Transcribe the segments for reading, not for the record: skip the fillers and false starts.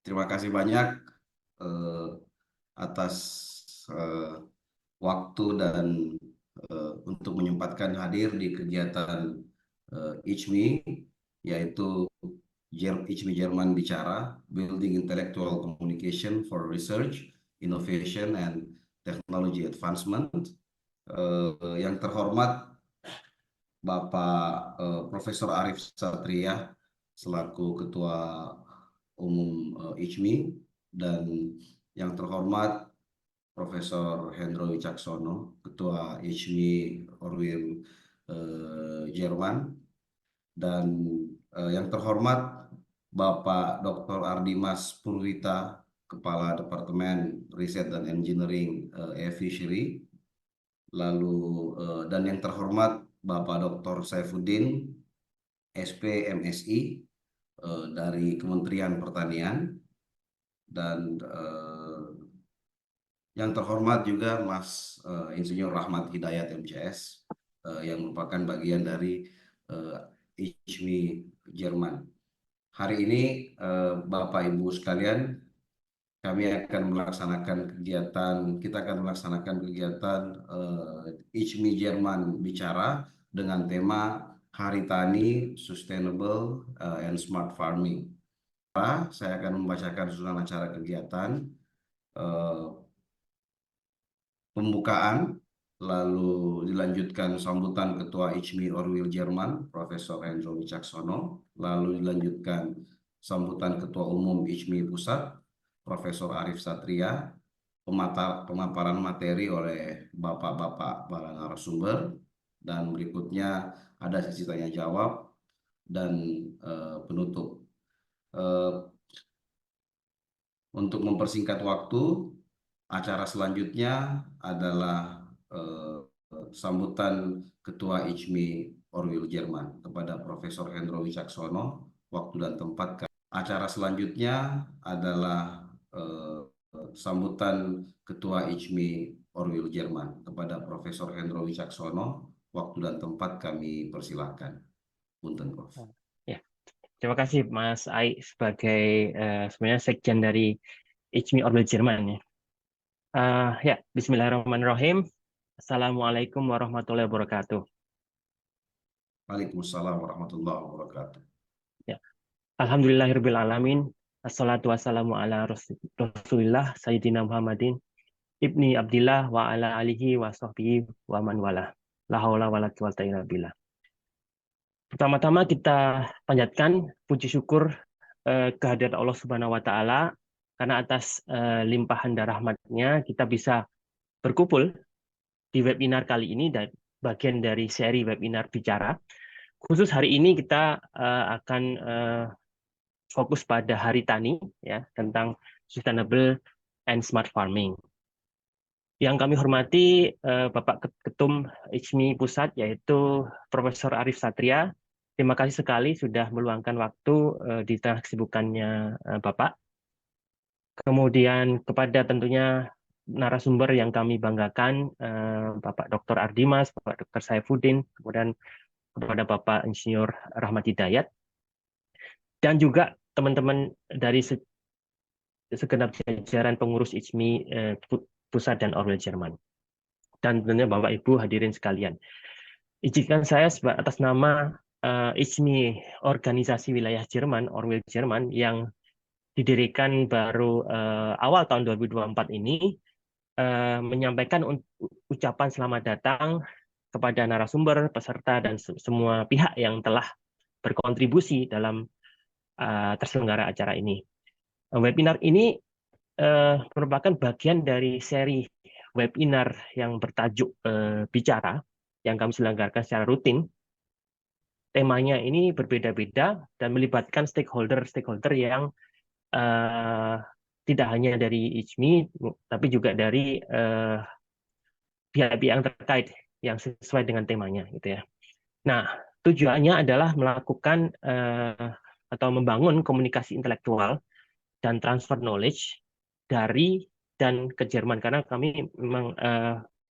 Terima kasih banyak eh, atas eh, waktu dan untuk menyempatkan hadir di kegiatan ICMI, yaitu ICMI Jerman Bicara, Building Intellectual Communication for Research, Innovation, and Technology Advancement. Yang terhormat Bapak Profesor Arif Satria selaku Ketua Umum ICMI, dan yang terhormat Profesor Hendro Wicaksono, Ketua ICMI Orwil Jerman, dan yang terhormat Bapak Dr. Ardimas Purwita, Kepala Departemen Riset dan Engineering Fishery, lalu dan yang terhormat Bapak Dr. Saifuddin, SP MSI dari Kementerian Pertanian, dan yang terhormat juga Mas Insinyur Rahmat Hidayat MCS yang merupakan bagian dari ICMI Jerman. Hari ini Bapak Ibu sekalian, kita akan melaksanakan kegiatan ICMI Jerman Bicara dengan tema Hari Tani Sustainable and Smart Farming. Saya akan membacakan susunan acara kegiatan, pembukaan, lalu dilanjutkan sambutan Ketua ICMI Orwil Jerman, Profesor Hendro Wicaksono, lalu dilanjutkan sambutan Ketua Umum ICMI Pusat, Profesor Arif Satria, pemaparan materi oleh bapak-bapak para narasumber, dan berikutnya ada sesi tanya jawab dan penutup. Untuk mempersingkat waktu, acara selanjutnya adalah sambutan Ketua ICMI Orwil Jerman kepada Profesor Hendro Wicaksono. Waktu dan tempat. Acara selanjutnya adalah sambutan Ketua ICMI Orwil Jerman kepada Profesor Hendro Wicaksono. Waktu dan tempat kami persilahkan. Punten, Prof. Ya, terima kasih Mas Ai sebagai sebenarnya sekjen dari ICMI Orwil Jerman ya. Ya, Bismillahirrahmanirrahim. Assalamualaikum warahmatullahi wabarakatuh. Waalaikumsalam warahmatullahi wabarakatuh. Ya, Alhamdulillahirabbil alamin. Assalatu wassalamu ala Rasulillah Sayyidina Muhammadin ibni Abdillah wa ala alihi wa sahbihi wa man wala. La haula wala quwata illa billah. Pertama-tama kita panjatkan puji syukur kehadirat Allah Subhanahu wa taala karena atas limpahan dan rahmat-Nya kita bisa berkumpul di webinar kali ini dan bagian dari seri webinar bicara. Khusus hari ini kita akan fokus pada Hari Tani ya, tentang sustainable and smart farming. Yang kami hormati Bapak Ketum ICMI Pusat yaitu Profesor Arif Satria. Terima kasih sekali sudah meluangkan waktu di tengah kesibukannya Bapak. Kemudian kepada tentunya narasumber yang kami banggakan, Bapak Dr. Ardimas, Bapak Dr. Saifuddin, kemudian kepada Bapak Insinyur Rahmat Hidayat, dan juga teman-teman dari segenap jajaran pengurus ICMI Pusat dan Orwil Jerman. Dan tentunya Bapak Ibu hadirin sekalian. Izinkan saya atas nama ICMI Organisasi Wilayah Jerman, Orwil Jerman, yang didirikan baru awal tahun 2024 ini, menyampaikan ucapan selamat datang kepada narasumber, peserta, dan semua pihak yang telah berkontribusi dalam terselenggara acara ini. Webinar ini merupakan bagian dari seri webinar yang bertajuk Bicara, yang kami selenggarakan secara rutin. Temanya ini berbeda-beda dan melibatkan stakeholder yang tidak hanya dari ICMI, tapi juga dari pihak-pihak yang terkait yang sesuai dengan temanya, gitu ya. Nah, tujuannya adalah melakukan atau membangun komunikasi intelektual dan transfer knowledge dari dan ke Jerman, karena kami memang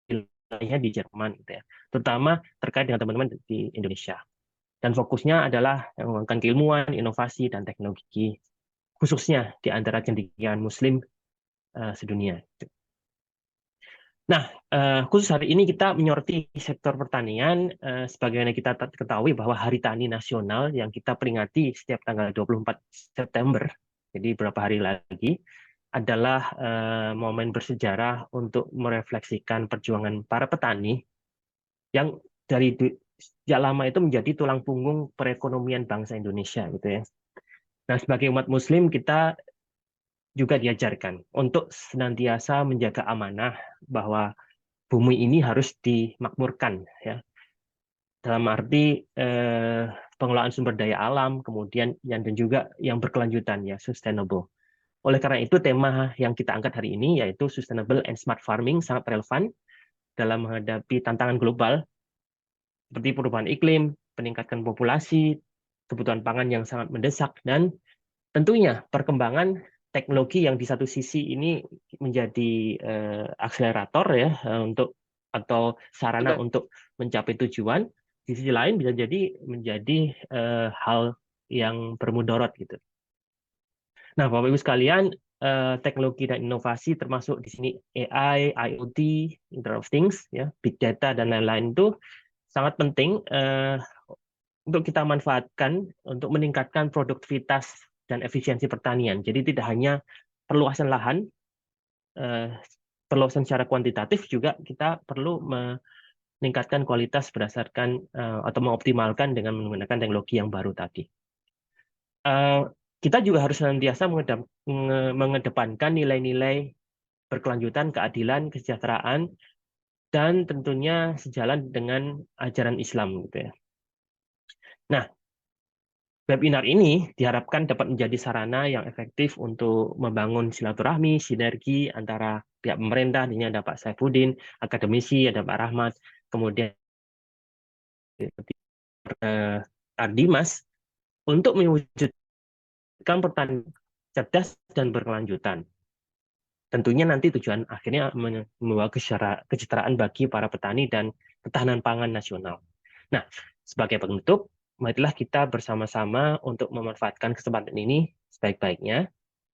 wilayahnya di Jerman, gitu ya, terutama terkait dengan teman-teman di Indonesia. Dan fokusnya adalah mengembangkan keilmuan, inovasi, dan teknologi khususnya di antara cendekiawan Muslim sedunia. Nah, khusus hari ini kita menyoroti sektor pertanian, sebagaimana kita ketahui bahwa Hari Tani Nasional yang kita peringati setiap tanggal 24 September, jadi beberapa hari lagi, adalah momen bersejarah untuk merefleksikan perjuangan para petani yang dari sejak lama itu menjadi tulang punggung perekonomian bangsa Indonesia, gitu ya. Nah, sebagai umat Muslim kita juga diajarkan untuk senantiasa menjaga amanah bahwa bumi ini harus dimakmurkan, ya, dalam arti pengelolaan sumber daya alam, kemudian dan juga yang berkelanjutan, ya, sustainable. Oleh karena itu tema yang kita angkat hari ini yaitu sustainable and smart farming sangat relevan dalam menghadapi tantangan global seperti perubahan iklim, peningkatan populasi, kebutuhan pangan yang sangat mendesak, dan tentunya perkembangan teknologi yang di satu sisi ini menjadi akselerator, ya, untuk atau sarana untuk mencapai tujuan, di sisi lain bisa jadi menjadi hal yang bermudarat, gitu. Nah, Bapak Ibu sekalian, teknologi dan inovasi termasuk di sini AI, IoT, Internet of Things, ya, big data dan lain-lain itu sangat penting untuk kita manfaatkan untuk meningkatkan produktivitas dan efisiensi pertanian. Jadi tidak hanya perluasan lahan, perluasan secara kuantitatif, juga kita perlu meningkatkan kualitas berdasarkan atau mengoptimalkan dengan menggunakan teknologi yang baru tadi. Kita juga harus senantiasa mengedepankan nilai-nilai berkelanjutan, keadilan, kesejahteraan, dan tentunya sejalan dengan ajaran Islam, gitu ya. Nah, webinar ini diharapkan dapat menjadi sarana yang efektif untuk membangun silaturahmi, sinergi antara pihak pemerintah, ini ada Pak Saifuddin, akademisi, ada Pak Rahmat, kemudian Ardimas, untuk mewujudkan pertanian cerdas dan berkelanjutan. Tentunya nanti tujuan akhirnya membawa kesejahteraan bagi para petani dan ketahanan pangan nasional. Nah, sebagai penutup, marilah kita bersama-sama untuk memanfaatkan kesempatan ini sebaik-baiknya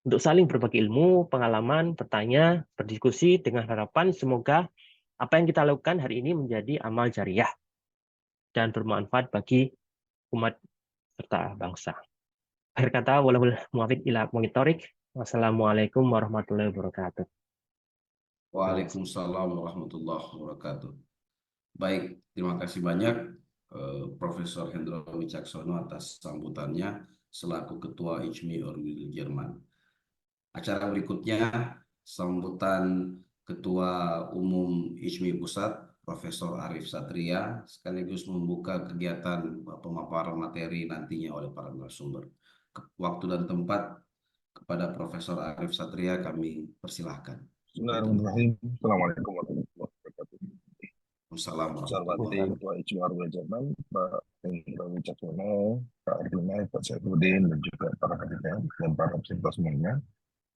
untuk saling berbagi ilmu, pengalaman, bertanya, berdiskusi dengan harapan semoga apa yang kita lakukan hari ini menjadi amal jariah dan bermanfaat bagi umat serta bangsa. Akhir kata, wallahul muwaffiq ila aqwamit thoriq. Wassalamualaikum warahmatullahi wabarakatuh. Waalaikumsalam warahmatullahi wabarakatuh. Baik, terima kasih banyak Profesor Hendro Wicaksono atas sambutannya selaku Ketua ICMI Orwil Jerman. Acara berikutnya sambutan Ketua Umum ICMI Pusat Profesor Arif Satria sekaligus membuka kegiatan pemaparan materi nantinya oleh para narasumber. Waktu dan tempat kepada Profesor Arif Satria kami persilahkan. Bismillahirrahmanirrahim. Assalamualaikum warahmatullahi wabarakatuh. Assalamualaikum Saya hormati Ketua ICMI Orwil Jerman, Pak Hendro Wicaksono, Pak Ardimas, Pak Saifuddin, dan juga para kandidat dan para peserta semuanya.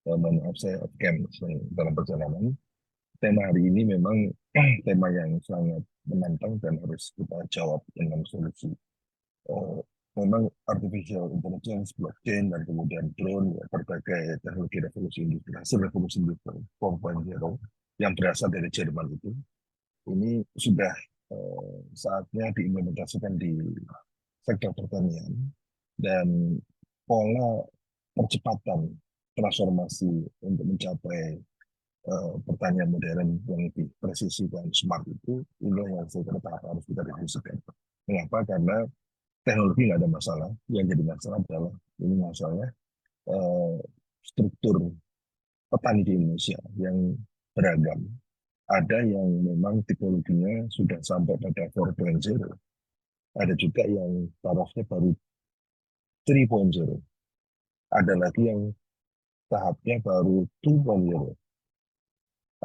Mohon maaf saya off cam dalam perjalanan. Tema hari ini memang tema yang sangat menantang dan harus kita jawab dengan solusi. Memang artificial intelligence, blockchain, dan kemudian drone, ya, berbagai teknologi revolusi industri, hasil revolusi industri 4.0 yang berasal dari Jerman itu, ini sudah saatnya diimplementasikan di sektor pertanian, dan pola percepatan transformasi untuk mencapai pertanian modern yang lebih presisi dan smart itu, ini yang saya kira harus kita diskusikan. Mengapa? Karena teknologi nggak ada masalah, yang jadi masalah adalah ini masalahnya struktur petani di Indonesia yang beragam. Ada yang memang teknologinya sudah sampai pada 4.0, ada juga yang tarafnya baru 3.0, ada lagi yang tahapnya baru 2.0,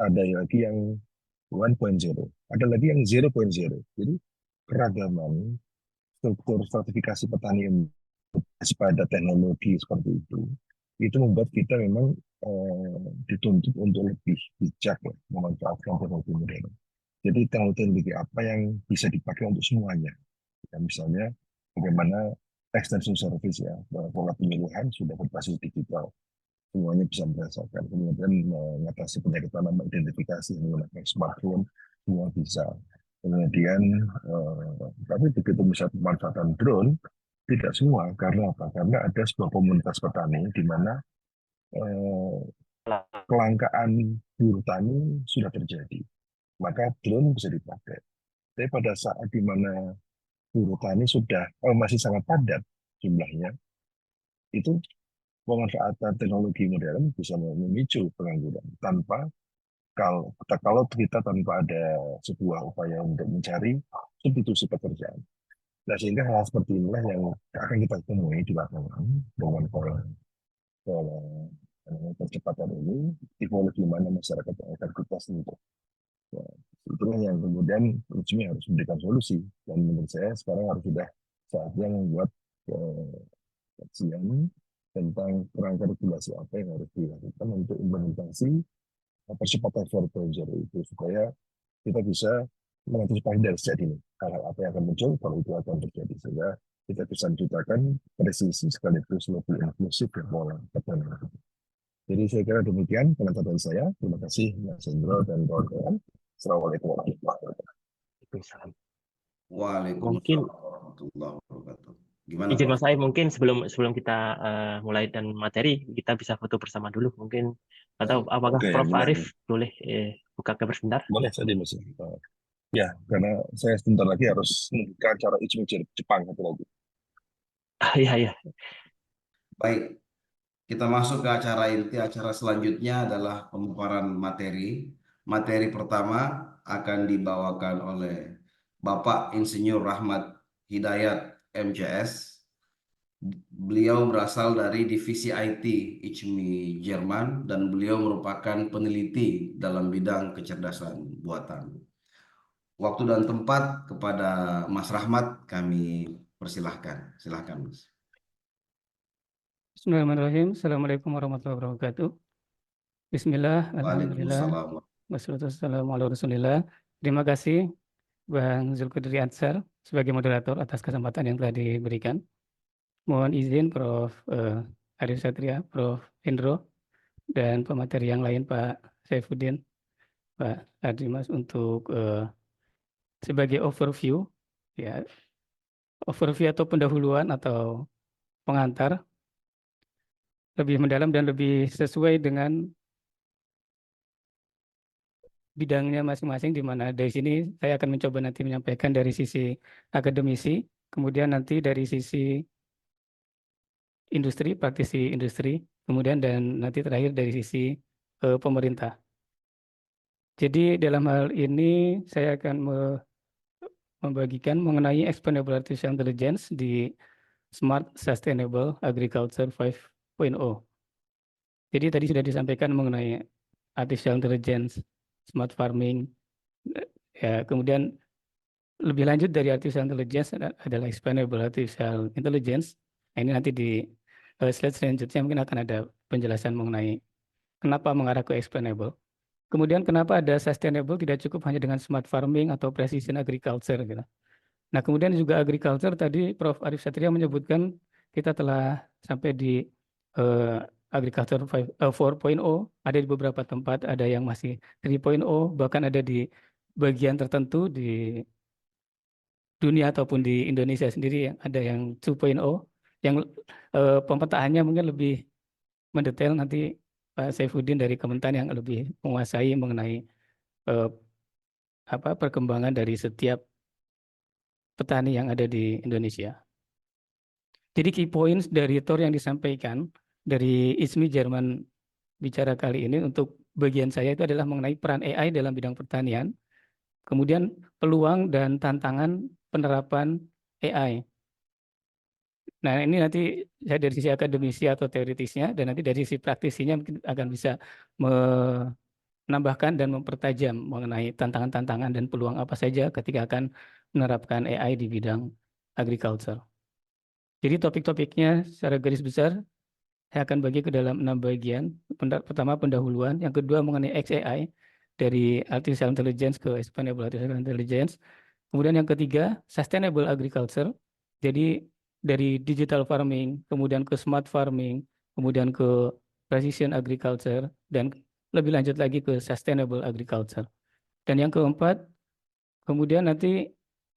ada lagi yang 1.0, ada lagi yang 0.0. Jadi keragaman struktur stratifikasi petani yang pada teknologi seperti itu membuat kita memang dituntut untuk lebih bijak, ya, memanfaatkan teknologi modern. Jadi teknologi apa yang bisa dipakai untuk semuanya. Ya, misalnya bagaimana extension service ya, pola pemilihan sudah berbasis digital, semuanya bisa merasakan. Kemudian mengatasi penyakit tanaman, identifikasi menggunakan smartphone, semua bisa. Kemudian, tapi begitu misalnya pemanfaatan drone, tidak semua. Karena apa? Karena ada sebuah komunitas petani di mana kelangkaan buruh tani sudah terjadi. Maka drone bisa dipakai. Tapi pada saat di mana buruh tani sudah masih sangat padat jumlahnya, itu pemanfaatan teknologi modern bisa memicu pengangguran kalau kita tanpa ada sebuah upaya untuk mencari substitusi pekerjaan. Nah, sehingga hal seperti inilah yang akan kita temui di lapangan dengan pola percepatan ini, evolusi mana masyarakat yang akan kita sentuh. Ya, itulah yang kemudian resmi harus memberikan solusi. Dan menurut saya sekarang harus sudah saatnya membuat kajian tentang kerangka regulasi apa yang harus dilakukan untuk implementasi percepatan 4.0 itu, supaya kita bisa mengantisipasi dari sejak dini hal-hal apa yang akan muncul kalau itu akan terjadi, sehingga kita bisa menciptakan presisi sekaligus lebih inklusif ya pola pertanian. Jadi saya kira demikian penonton saya. Terima kasih Mas Hendro dan kawan-kawan. Assalamualaikum warahmatullahi wabarakatuh. Mungkin Waalaikumsalam warahmatullahi wabarakatuh. Gimana izin Prof? Mas Saif, mungkin sebelum kita mulai dan materi, kita bisa foto bersama dulu mungkin, atau apakah Oke, Prof boleh. Arif boleh buka kamera sebentar? Boleh saja Mas. Ya, karena saya sebentar lagi harus membuka acara Ichimichi Jepang satu lagi. Iya, iya. Baik, kita masuk ke acara inti. Acara selanjutnya adalah pemaparan materi. Materi pertama akan dibawakan oleh Bapak Insinyur Rahmat Hidayat, MCS. Beliau berasal dari divisi IT ICMI Jerman dan beliau merupakan peneliti dalam bidang kecerdasan buatan. Waktu dan tempat kepada Mas Rahmat kami persilahkan. Silahkan Mas. Bismillahirrahmanirrahim. Assalamualaikum warahmatullahi wabarakatuh. Bismillah, alhamdulillah, Waalaikumsalam. wassalatu wassalamu ala rasulillah. Terima kasih Bang Zulkifli Ansar sebagai moderator atas kesempatan yang telah diberikan. Mohon izin Prof. Arif Satria, Prof. Hendro, dan pemateri yang lain Pak Saifuddin, Pak Ardimas untuk sebagai overview, ya, overview atau pendahuluan atau pengantar lebih mendalam dan lebih sesuai dengan bidangnya masing-masing, di mana dari sini saya akan mencoba nanti menyampaikan dari sisi akademisi, kemudian nanti dari sisi industri, praktisi industri, kemudian dan nanti terakhir dari sisi pemerintah. Jadi dalam hal ini saya akan membagikan mengenai Explainable Artificial Intelligence di Smart Sustainable Agriculture 5.0. Jadi tadi sudah disampaikan mengenai artificial intelligence, smart farming, ya, kemudian lebih lanjut dari artificial intelligence adalah explainable artificial intelligence. Nah, ini nanti di slide selanjutnya mungkin akan ada penjelasan mengenai kenapa mengarah ke explainable. Kemudian kenapa ada sustainable, tidak cukup hanya dengan smart farming atau precision agriculture gitu. Nah, kemudian juga agriculture, tadi Prof. Arif Satria menyebutkan kita telah sampai di agriculture 4.0, ada di beberapa tempat, ada yang masih 3.0, bahkan ada di bagian tertentu di dunia ataupun di Indonesia sendiri yang ada yang 2.0, yang pemetaannya mungkin lebih mendetail nanti Pak Saifuddin dari Kementan yang lebih menguasai mengenai perkembangan dari setiap petani yang ada di Indonesia. Jadi key points dari TOR yang disampaikan dari ISMI Jerman bicara kali ini untuk bagian saya itu adalah mengenai peran AI dalam bidang pertanian, kemudian peluang dan tantangan penerapan AI. Nah, ini nanti saya dari sisi akademisi atau teoritisnya, dan nanti dari sisi praktisinya mungkin akan bisa menambahkan dan mempertajam mengenai tantangan-tantangan dan peluang apa saja ketika akan menerapkan AI di bidang agriculture. Jadi topik-topiknya secara garis besar saya akan bagi ke dalam 6 bagian. Pertama pendahuluan, yang kedua mengenai XAI dari artificial intelligence ke explainable artificial intelligence. Kemudian yang ketiga sustainable agriculture. Jadi dari digital farming, kemudian ke smart farming, kemudian ke precision agriculture, dan lebih lanjut lagi ke sustainable agriculture. Dan yang keempat, kemudian nanti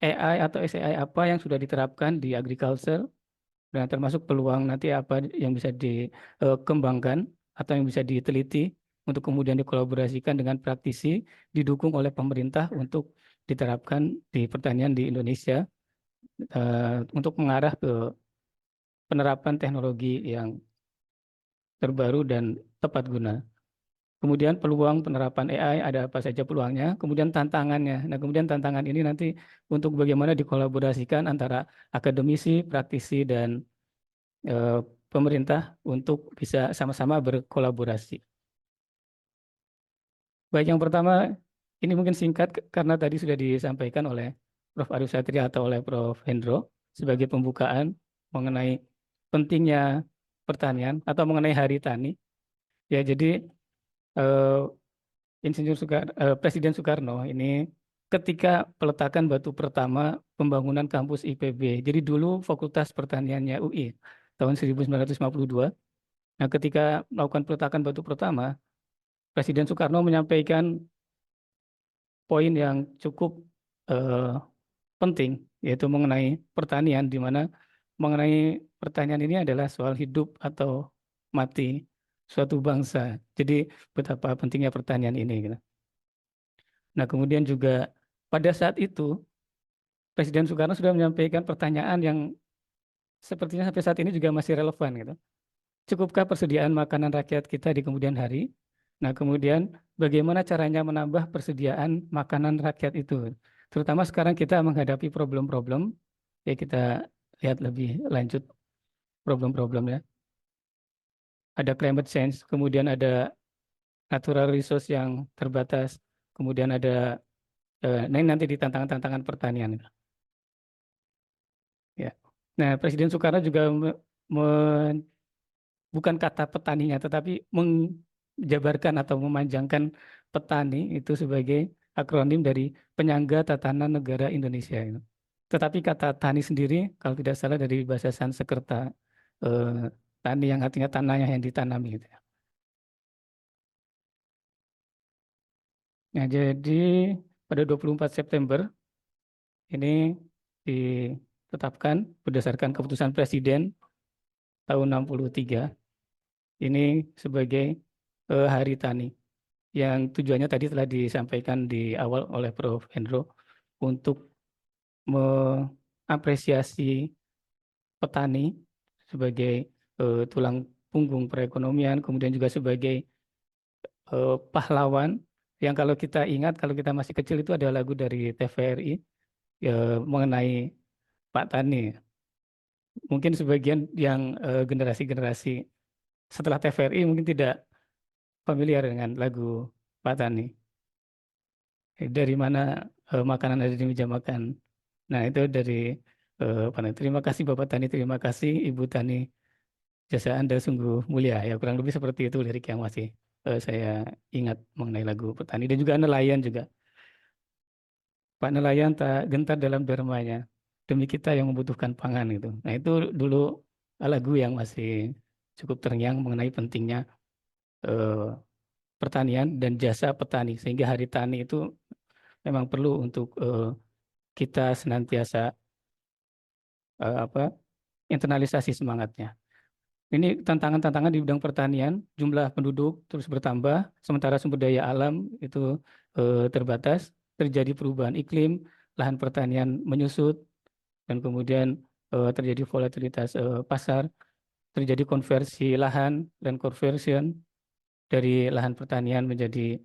AI atau SAI apa yang sudah diterapkan di agriculture, dan termasuk peluang nanti apa yang bisa dikembangkan atau yang bisa diteliti untuk kemudian dikolaborasikan dengan praktisi, didukung oleh pemerintah untuk diterapkan di pertanian di Indonesia untuk mengarah ke penerapan teknologi yang terbaru dan tepat guna. Kemudian peluang penerapan AI, ada apa saja peluangnya, kemudian tantangannya. Nah, kemudian tantangan ini nanti untuk bagaimana dikolaborasikan antara akademisi, praktisi, dan pemerintah untuk bisa sama-sama berkolaborasi. Baik, yang pertama, ini mungkin singkat karena tadi sudah disampaikan oleh Prof. Arif Satria atau oleh Prof. Hendro sebagai pembukaan mengenai pentingnya pertanian atau mengenai Hari Tani. Ya, jadi Presiden Soekarno ini ketika peletakan batu pertama pembangunan kampus IPB. Jadi dulu Fakultas Pertaniannya UI tahun 1952. Nah, ketika melakukan peletakan batu pertama, Presiden Soekarno menyampaikan poin yang cukup penting, yaitu mengenai pertanian, di mana mengenai pertanian ini adalah soal hidup atau mati suatu bangsa. Jadi betapa pentingnya pertanian ini, gitu. Nah, kemudian juga pada saat itu Presiden Soekarno sudah menyampaikan pertanyaan yang sepertinya sampai saat ini juga masih relevan, gitu. Cukupkah persediaan makanan rakyat kita di kemudian hari? Nah, kemudian bagaimana caranya menambah persediaan makanan rakyat itu? Terutama sekarang kita menghadapi problem-problem, ya kita lihat lebih lanjut problem-problemnya. Ada climate change, kemudian ada natural resource yang terbatas, kemudian ada nah ini nanti di tantangan-tantangan pertanian. Ya. Nah, Presiden Soekarno juga bukan kata petaninya, tetapi menjabarkan atau memanjangkan petani itu sebagai akronim dari Penyangga Tatanan Negara Indonesia. Tetapi kata tani sendiri, kalau tidak salah dari bahasa Sanskerta, tani yang artinya tanahnya yang ditanami. Gitu. Nah, jadi pada 24 September ini ditetapkan berdasarkan keputusan Presiden tahun 63 ini sebagai Hari Tani, yang tujuannya tadi telah disampaikan di awal oleh Prof. Hendro untuk mengapresiasi petani sebagai tulang punggung perekonomian, kemudian juga sebagai pahlawan yang kalau kita ingat, kalau kita masih kecil itu ada lagu dari TVRI mengenai Pak Tani. Mungkin sebagian yang generasi-generasi setelah TVRI mungkin tidak familiar dengan lagu Pak Tani. Dari mana makanan ada di meja makan. Nah, itu dari terima kasih Bapak Tani, terima kasih Ibu Tani. Jasa Anda sungguh mulia. Ya, kurang lebih seperti itu lirik yang masih saya ingat mengenai lagu petani. Dan juga nelayan juga. Pak nelayan tak gentar dalam dermanya. Demi kita yang membutuhkan pangan gitu. Nah, itu dulu lagu yang masih cukup terngiang mengenai pentingnya pertanian dan jasa petani. Sehingga Hari Tani itu memang perlu untuk kita senantiasa internalisasi semangatnya. Ini tantangan-tantangan di bidang pertanian, jumlah penduduk terus bertambah, sementara sumber daya alam itu terbatas, terjadi perubahan iklim, lahan pertanian menyusut, dan kemudian terjadi volatilitas pasar, terjadi konversi lahan dan conversion dari lahan pertanian menjadi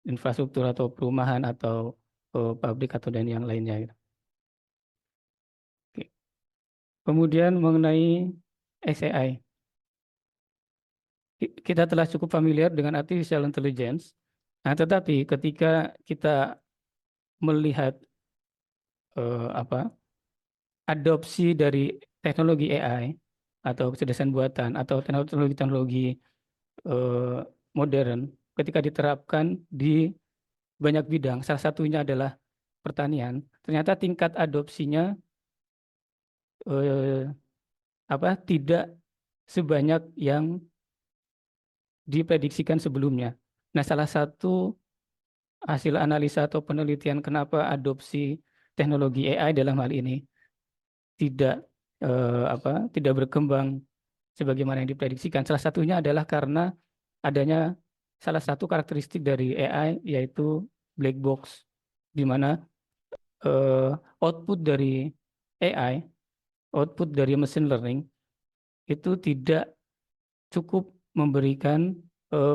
infrastruktur atau perumahan atau pabrik atau dan yang lainnya. Oke. Kemudian mengenai SAI. Kita telah cukup familiar dengan artificial intelligence. Nah, tetapi ketika kita melihat adopsi dari teknologi AI atau kecerdasan buatan atau teknologi-teknologi modern, ketika diterapkan di banyak bidang, salah satunya adalah pertanian, ternyata tingkat adopsinya tidak sebanyak yang diprediksikan sebelumnya. Nah, salah satu hasil analisa atau penelitian kenapa adopsi teknologi AI dalam hal ini tidak tidak berkembang sebagaimana yang diprediksikan. Salah satunya adalah karena adanya salah satu karakteristik dari AI yaitu black box, di mana output dari AI, output dari machine learning itu tidak cukup memberikan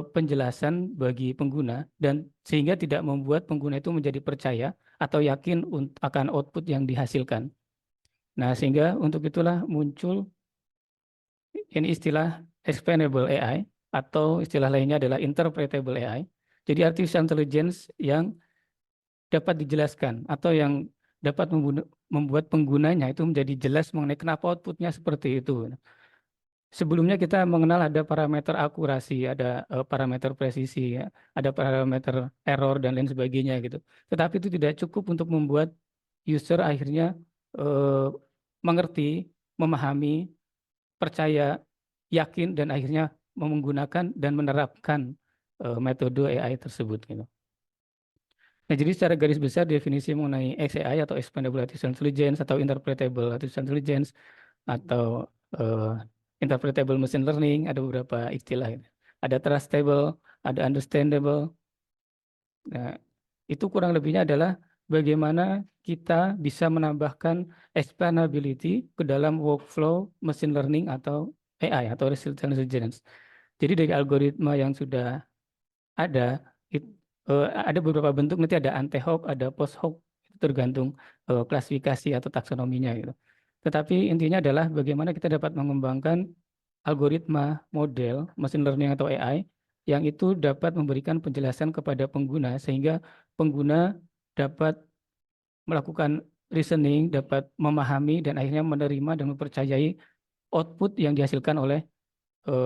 penjelasan bagi pengguna, dan sehingga tidak membuat pengguna itu menjadi percaya atau yakin akan output yang dihasilkan. Nah, sehingga untuk itulah muncul ini istilah explainable AI, atau istilah lainnya adalah interpretable AI. Jadi artificial intelligence yang dapat dijelaskan atau yang dapat membuat penggunanya itu menjadi jelas mengenai kenapa outputnya seperti itu. Sebelumnya kita mengenal ada parameter akurasi, ada parameter presisi, ya, ada parameter error dan lain sebagainya gitu. Tetapi itu tidak cukup untuk membuat user akhirnya mengerti, memahami, percaya, yakin, dan akhirnya menggunakan dan menerapkan metode AI tersebut gitu. Nah, jadi secara garis besar definisi mengenai XAI atau Explainable Artificial Intelligence atau Interpretable Artificial Intelligence atau Interpretable Machine Learning, ada beberapa istilah. Ada trustable, ada understandable. Nah, itu kurang lebihnya adalah bagaimana kita bisa menambahkan explainability ke dalam workflow machine learning atau AI atau Artificial Intelligence. Jadi dari algoritma yang sudah ada, ada beberapa bentuk, nanti ada ante-hoc, ada post-hoc, tergantung klasifikasi atau taksonominya gitu. Tetapi intinya adalah bagaimana kita dapat mengembangkan algoritma, model, machine learning atau AI yang itu dapat memberikan penjelasan kepada pengguna sehingga pengguna dapat melakukan reasoning, dapat memahami dan akhirnya menerima dan mempercayai output yang dihasilkan oleh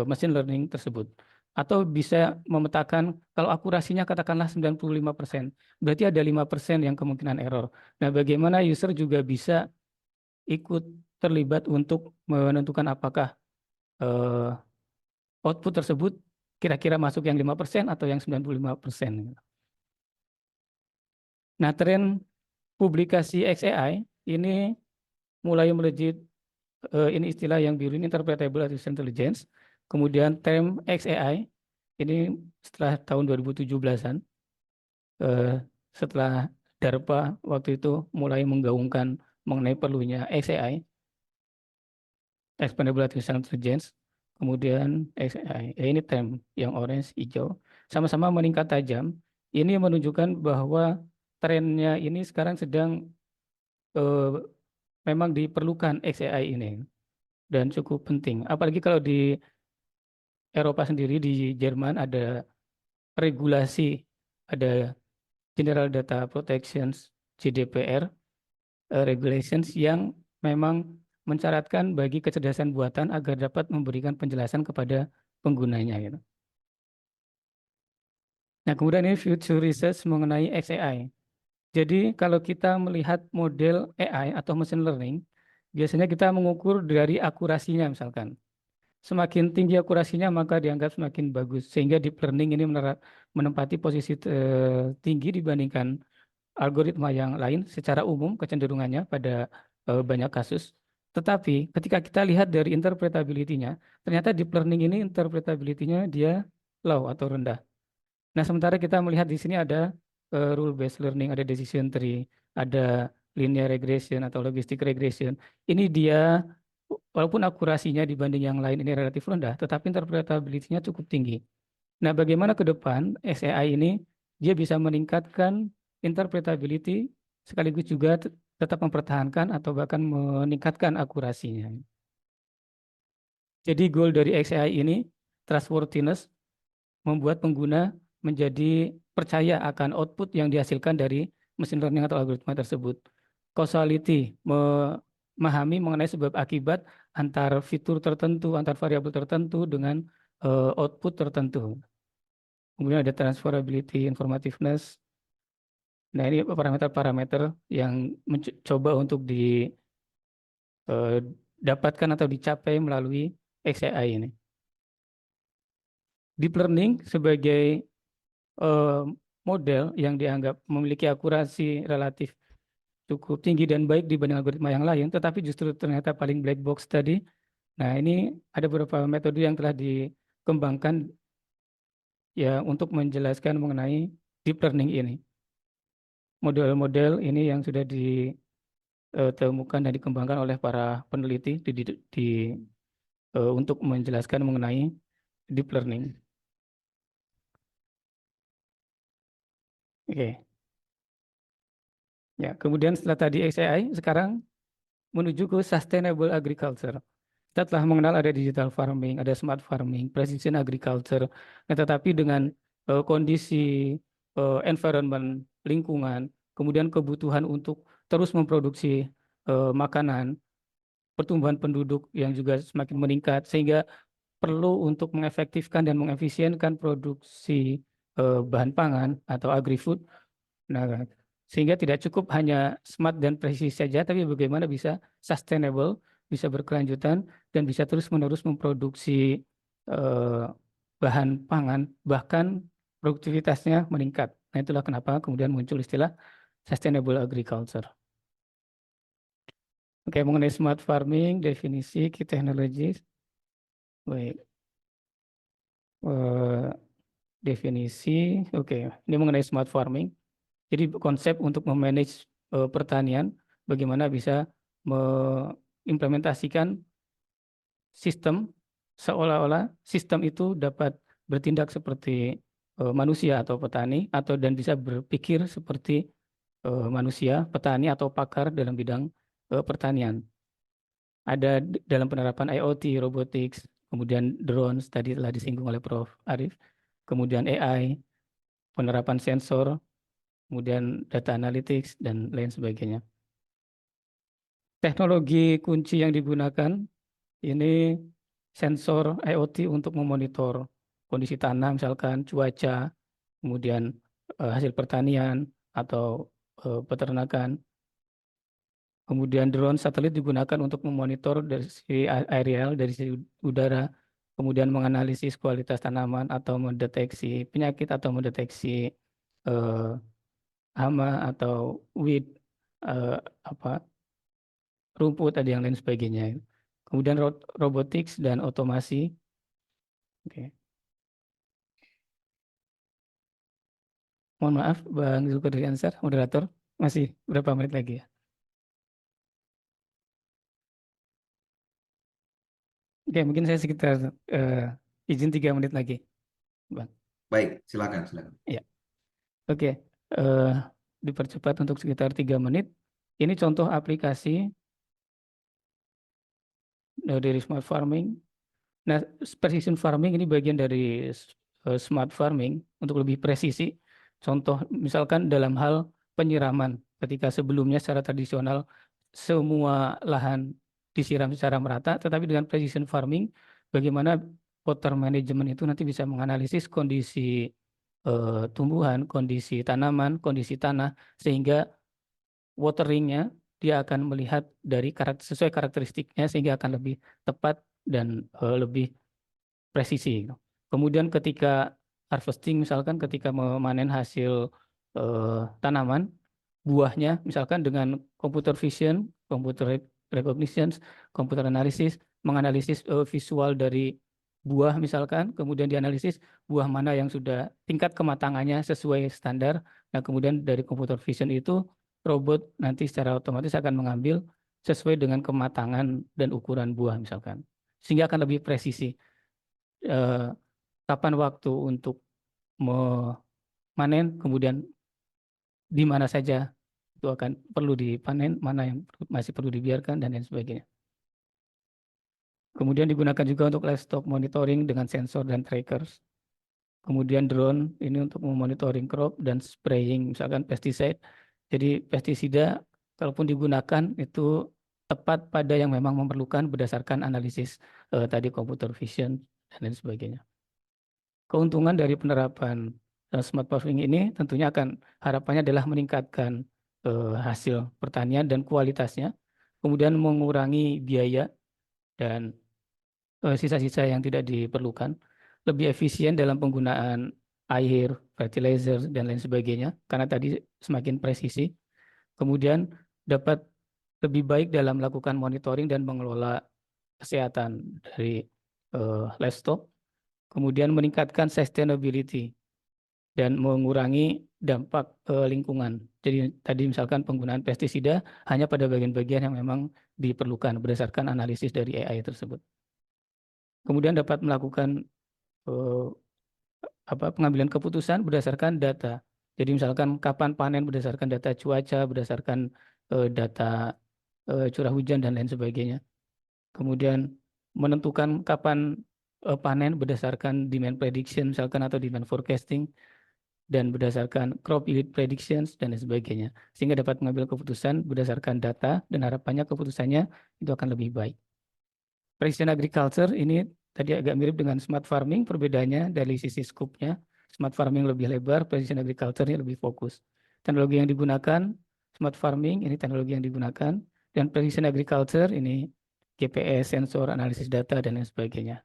machine learning tersebut. Atau bisa memetakan kalau akurasinya katakanlah 95%, berarti ada 5% yang kemungkinan error. Nah, bagaimana user juga bisa ikut terlibat untuk menentukan apakah output tersebut kira-kira masuk yang 5% atau yang 95%. Nah, tren publikasi XAI ini mulai melejit, ini istilah yang biru ini Interpretable Artificial Intelligence. Kemudian term XAI ini setelah tahun 2017-an, setelah DARPA waktu itu mulai menggaungkan mengenai perlunya XAI, Explainable Artificial Intelligence. Kemudian XAI, ini term yang orange, hijau, sama-sama meningkat tajam. Ini menunjukkan bahwa trennya ini sekarang sedang memang diperlukan XAI ini dan cukup penting. Apalagi kalau di Eropa sendiri, di Jerman ada regulasi, ada General Data Protection GDPR regulations yang memang mensyaratkan bagi kecerdasan buatan agar dapat memberikan penjelasan kepada penggunanya gitu. Nah, kemudian ini future research mengenai XAI. Jadi kalau kita melihat model AI atau machine learning, biasanya kita mengukur dari akurasinya misalkan. Semakin tinggi akurasinya maka dianggap semakin bagus. Sehingga deep learning ini menempati posisi tinggi dibandingkan algoritma yang lain secara umum kecenderungannya pada banyak kasus. Tetapi ketika kita lihat dari interpretability-nya, ternyata deep learning ini interpretability-nya dia low atau rendah. Nah, sementara kita melihat di sini ada rule based learning, ada decision tree, ada linear regression atau logistic regression. Ini dia walaupun akurasinya dibanding yang lain ini relatif rendah, tetapi interpretability-nya cukup tinggi. Nah, bagaimana ke depan XAI ini dia bisa meningkatkan interpretability sekaligus juga tetap mempertahankan atau bahkan meningkatkan akurasinya. Jadi goal dari XAI ini trustworthiness, membuat pengguna menjadi percaya akan output yang dihasilkan dari machine learning atau algoritma tersebut. Causality, memahami mengenai sebab akibat antar fitur tertentu, antar variabel tertentu dengan output tertentu. Kemudian ada transferability, informativeness. Nah, ini parameter-parameter yang mencoba untuk didapatkan atau dicapai melalui XAI ini. Deep learning sebagai model yang dianggap memiliki akurasi relatif cukup tinggi dan baik dibanding algoritma yang lain, tetapi justru ternyata paling black box tadi. Nah, ini ada beberapa metode yang telah dikembangkan ya untuk menjelaskan mengenai deep learning ini. Model-model ini yang sudah ditemukan dan dikembangkan oleh para peneliti untuk menjelaskan mengenai deep learning. Oke. Ya, kemudian setelah tadi XAI, sekarang menuju ke sustainable agriculture. Kita telah mengenal ada digital farming, ada smart farming, precision agriculture, tetapi dengan kondisi environment, lingkungan, kemudian kebutuhan untuk terus memproduksi makanan, pertumbuhan penduduk yang juga semakin meningkat, sehingga perlu untuk mengefektifkan dan mengefisienkan produksi bahan pangan atau agri-food. Nah, sehingga tidak cukup hanya smart dan presisi saja, tapi bagaimana bisa sustainable, bisa berkelanjutan, dan bisa terus-menerus memproduksi bahan pangan, bahkan produktivitasnya meningkat. Nah, itulah kenapa kemudian muncul istilah sustainable agriculture. Oke, mengenai smart farming, definisi, key technologies. Baik. Definisi, oke. Ini mengenai smart farming. Jadi konsep untuk memanage pertanian, bagaimana bisa mengimplementasikan sistem seolah-olah sistem itu dapat bertindak seperti manusia atau petani, atau dan bisa berpikir seperti manusia, petani atau pakar dalam bidang pertanian. Ada dalam penerapan IoT, robotics, kemudian drones, tadi telah disinggung oleh Prof. Arief, kemudian AI, penerapan sensor, kemudian data analytics, dan lain sebagainya. Teknologi kunci yang digunakan ini sensor IoT untuk memonitor kondisi tanah, misalkan cuaca, kemudian hasil pertanian atau peternakan. Kemudian drone satelit digunakan untuk memonitor dari sisi aerial, dari sisi udara, kemudian menganalisis kualitas tanaman atau mendeteksi penyakit atau mendeteksi hama atau weed, rumput, ada yang lain sebagainya. Kemudian robotics dan otomasi. Oke. Mohon maaf, Bang Zulkifli Ansar, moderator, masih berapa menit lagi ya? Oke, mungkin saya sekitar izin 3 menit lagi, Bang. Baik, silakan. Ya. Oke, dipercepat untuk sekitar 3 menit. Ini contoh aplikasi dari smart farming. Nah, precision farming ini bagian dari smart farming untuk lebih presisi. Contoh misalkan dalam hal penyiraman, ketika sebelumnya secara tradisional semua lahan disiram secara merata, tetapi dengan precision farming, bagaimana water management itu nanti bisa menganalisis kondisi tumbuhan, kondisi tanaman, kondisi tanah, sehingga wateringnya dia akan melihat dari sesuai karakteristiknya, sehingga akan lebih tepat dan lebih presisi. Kemudian ketika harvesting, misalkan ketika memanen hasil tanaman, buahnya misalkan dengan computer vision, computer recognition, computer analysis, menganalisis visual dari buah misalkan, kemudian dianalisis buah mana yang sudah tingkat kematangannya sesuai standar. Nah, kemudian dari computer vision itu robot nanti secara otomatis akan mengambil sesuai dengan kematangan dan ukuran buah misalkan, sehingga akan lebih presisi kapan waktu untuk memanen, kemudian di mana saja itu akan perlu dipanen, mana yang masih perlu dibiarkan, dan lain sebagainya. Kemudian digunakan juga untuk livestock monitoring dengan sensor dan trackers. Kemudian drone ini untuk memonitoring crop dan spraying, misalkan pesticide. Jadi pestisida kalaupun digunakan itu tepat pada yang memang memerlukan berdasarkan analisis tadi computer vision dan lain sebagainya. Keuntungan dari penerapan smart farming ini tentunya harapannya adalah meningkatkan hasil pertanian dan kualitasnya, kemudian mengurangi biaya dan sisa-sisa yang tidak diperlukan, lebih efisien dalam penggunaan air, fertilizer, dan lain sebagainya, karena tadi semakin presisi. Kemudian dapat lebih baik dalam melakukan monitoring dan mengelola kesehatan dari livestock, kemudian meningkatkan sustainability dan mengurangi dampak lingkungan. Jadi tadi misalkan penggunaan pestisida hanya pada bagian-bagian yang memang diperlukan berdasarkan analisis dari AI tersebut. Kemudian dapat melakukan pengambilan keputusan berdasarkan data. Jadi misalkan kapan panen berdasarkan data cuaca, berdasarkan data curah hujan dan lain sebagainya. Kemudian menentukan kapan panen berdasarkan demand prediction misalkan atau demand forecasting, dan berdasarkan crop yield predictions dan lain sebagainya. Sehingga dapat mengambil keputusan berdasarkan data dan harapannya keputusannya itu akan lebih baik. Precision agriculture ini tadi agak mirip dengan smart farming, perbedaannya dari sisi scope-nya. Smart farming lebih lebar, precision agriculture-nya lebih fokus. Teknologi yang digunakan, smart farming ini teknologi yang digunakan, dan precision agriculture ini GPS, sensor, analisis data, dan lain sebagainya.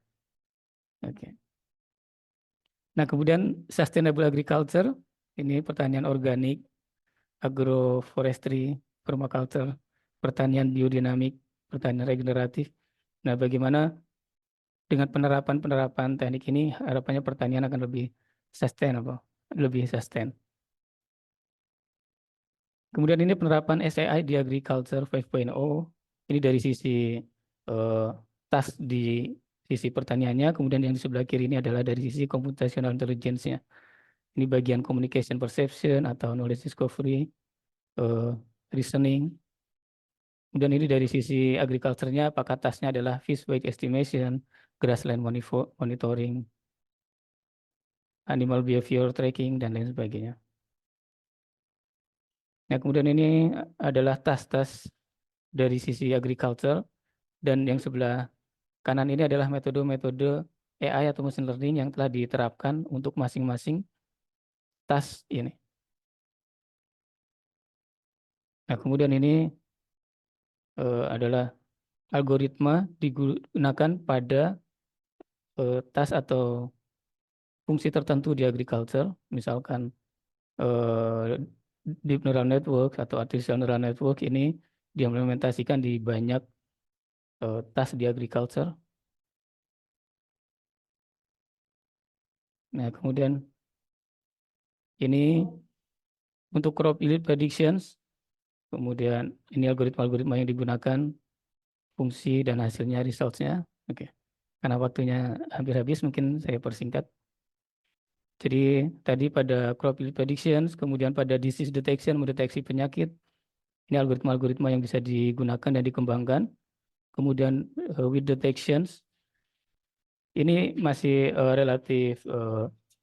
Oke. Nah, kemudian sustainable agriculture, ini pertanian organik, agroforestry, permaculture, pertanian biodinamik, pertanian regeneratif. Nah, bagaimana dengan penerapan teknik ini, harapannya pertanian akan lebih sustainable, lebih sustain. Kemudian ini penerapan SAI di Agriculture 5.0, ini dari sisi task di sisi pertaniannya, kemudian yang di sebelah kiri ini adalah dari sisi computational intelligence-nya. Ini bagian communication perception atau knowledge discovery, reasoning. Kemudian ini dari sisi agriculture-nya, apakah task-nya adalah fish weight estimation, grassland monitoring, animal behavior tracking, dan lain sebagainya. Nah, kemudian ini adalah task-task dari sisi agriculture, dan yang sebelah kanan ini adalah metode-metode AI atau machine learning yang telah diterapkan untuk masing-masing task ini. Nah, kemudian ini adalah algoritma digunakan pada task atau fungsi tertentu di agriculture, misalkan deep neural network atau artificial neural network ini diimplementasikan di banyak task di agriculture. Nah, kemudian ini untuk crop yield predictions, kemudian ini algoritma-algoritma yang digunakan, fungsi dan hasilnya, results-nya. Oke. Karena waktunya hampir habis, mungkin saya persingkat. Jadi tadi pada crop yield predictions, kemudian pada disease detection, mendeteksi penyakit. Ini algoritma-algoritma yang bisa digunakan dan dikembangkan. Kemudian with detections, ini masih relatif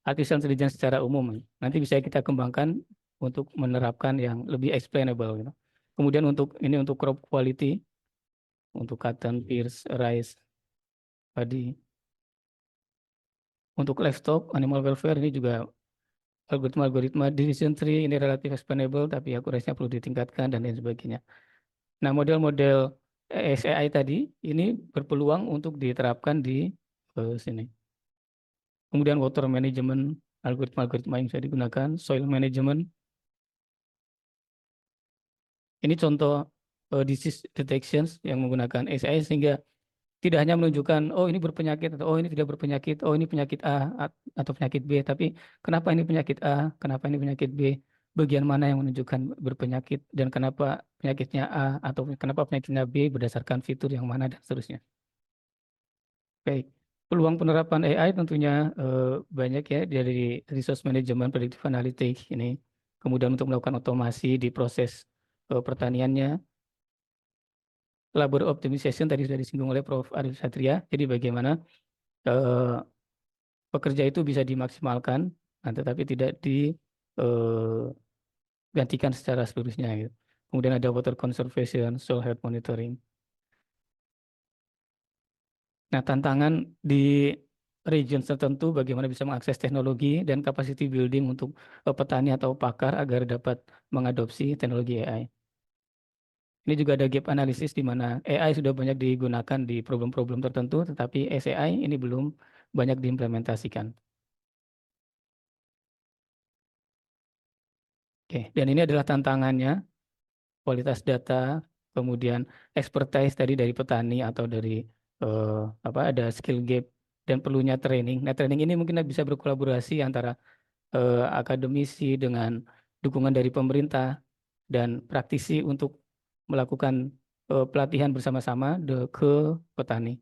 artificial intelligence secara umum. Nanti bisa kita kembangkan untuk menerapkan yang lebih explainable. Gitu. Kemudian untuk crop quality, untuk cotton, pears, rice, padi. Untuk livestock, animal welfare ini juga algoritma-algoritma decision tree ini relatif explainable, tapi akurasinya perlu ditingkatkan dan lain sebagainya. Nah, model-model SAI tadi ini berpeluang untuk diterapkan di sini. Kemudian water management, algoritma-algoritma yang bisa digunakan, soil management. Ini contoh disease detections yang menggunakan SAI sehingga tidak hanya menunjukkan, oh ini berpenyakit, atau oh ini tidak berpenyakit, oh ini penyakit A atau penyakit B, tapi kenapa ini penyakit A, kenapa ini penyakit B, bagian mana yang menunjukkan berpenyakit, dan kenapa penyakitnya A, atau kenapa penyakitnya B berdasarkan fitur yang mana, dan seterusnya. Baik, peluang penerapan AI tentunya banyak ya, dari resource management, predictive analytics ini, kemudian untuk melakukan otomasi di proses pertaniannya, labor optimization tadi sudah disinggung oleh Prof. Arif Satria. Jadi bagaimana pekerja itu bisa dimaksimalkan, tetapi tidak digantikan secara seluruhnya. Gitu. Kemudian ada water conservation, soil health monitoring. Nah, tantangan di region tertentu bagaimana bisa mengakses teknologi dan capacity building untuk petani atau pakar agar dapat mengadopsi teknologi AI. Ini juga ada gap analisis di mana AI sudah banyak digunakan di problem-problem tertentu, tetapi SAI ini belum banyak diimplementasikan. Oke, dan ini adalah tantangannya, kualitas data, kemudian expertise tadi dari petani atau dari ada skill gap dan perlunya training. Nah, training ini mungkin bisa berkolaborasi antara akademisi dengan dukungan dari pemerintah dan praktisi untuk melakukan pelatihan bersama-sama ke petani.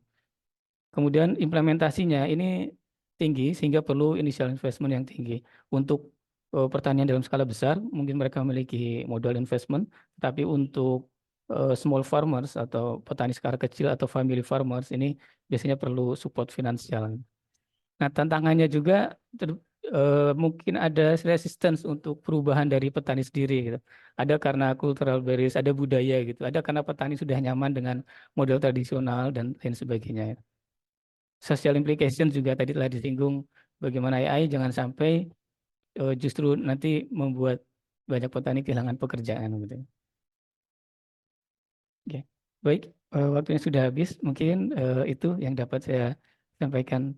Kemudian implementasinya ini tinggi sehingga perlu initial investment yang tinggi. Untuk pertanian dalam skala besar, mungkin mereka memiliki modal investment, tapi untuk small farmers atau petani skala kecil atau family farmers ini biasanya perlu support finansial. Nah, tantangannya juga mungkin ada resistance untuk perubahan dari petani sendiri gitu. Ada karena cultural barriers, ada budaya gitu. Ada karena petani sudah nyaman dengan model tradisional dan lain sebagainya. Social implication juga tadi telah disinggung bagaimana AI jangan sampai justru nanti membuat banyak petani kehilangan pekerjaan gitu. Oke, baik, waktunya sudah habis. Mungkin itu yang dapat saya sampaikan,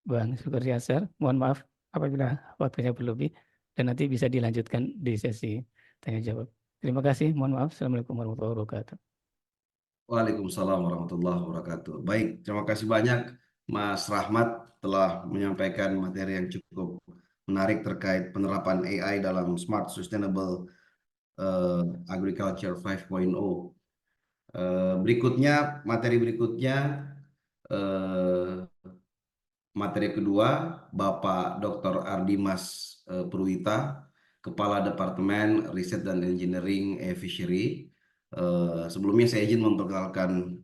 Bang Syukur Yasser. Mohon maaf apabila waktunya berlebih dan nanti bisa dilanjutkan di sesi tanya jawab. Terima kasih. Mohon maaf. Assalamualaikum warahmatullahi wabarakatuh. Waalaikumsalam warahmatullahi wabarakatuh. Baik, terima kasih banyak Mas Rahmat telah menyampaikan materi yang cukup menarik terkait penerapan AI dalam Smart Sustainable Agriculture 5.0. Materi berikutnya, eh, materi kedua, Bapak Dr. Ardimas Purwita, Kepala Departemen Riset dan Engineering Fishery. Sebelumnya saya izin memperkenalkan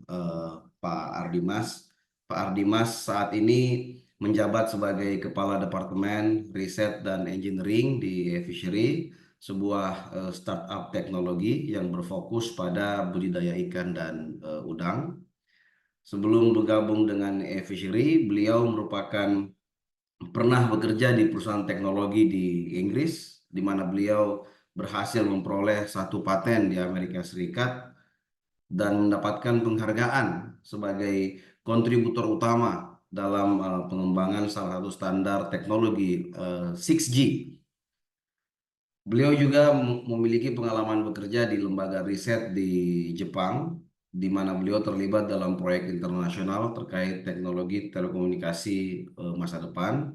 Pak Ardimas. Pak Ardimas saat ini menjabat sebagai Kepala Departemen Riset dan Engineering di Fishery, sebuah startup teknologi yang berfokus pada budidaya ikan dan udang. Sebelum bergabung dengan Fishery, beliau pernah bekerja di perusahaan teknologi di Inggris, di mana beliau berhasil memperoleh satu paten di Amerika Serikat dan mendapatkan penghargaan sebagai kontributor utama dalam pengembangan salah satu standar teknologi 6G. Beliau juga memiliki pengalaman bekerja di lembaga riset di Jepang, di mana beliau terlibat dalam proyek internasional terkait teknologi telekomunikasi masa depan.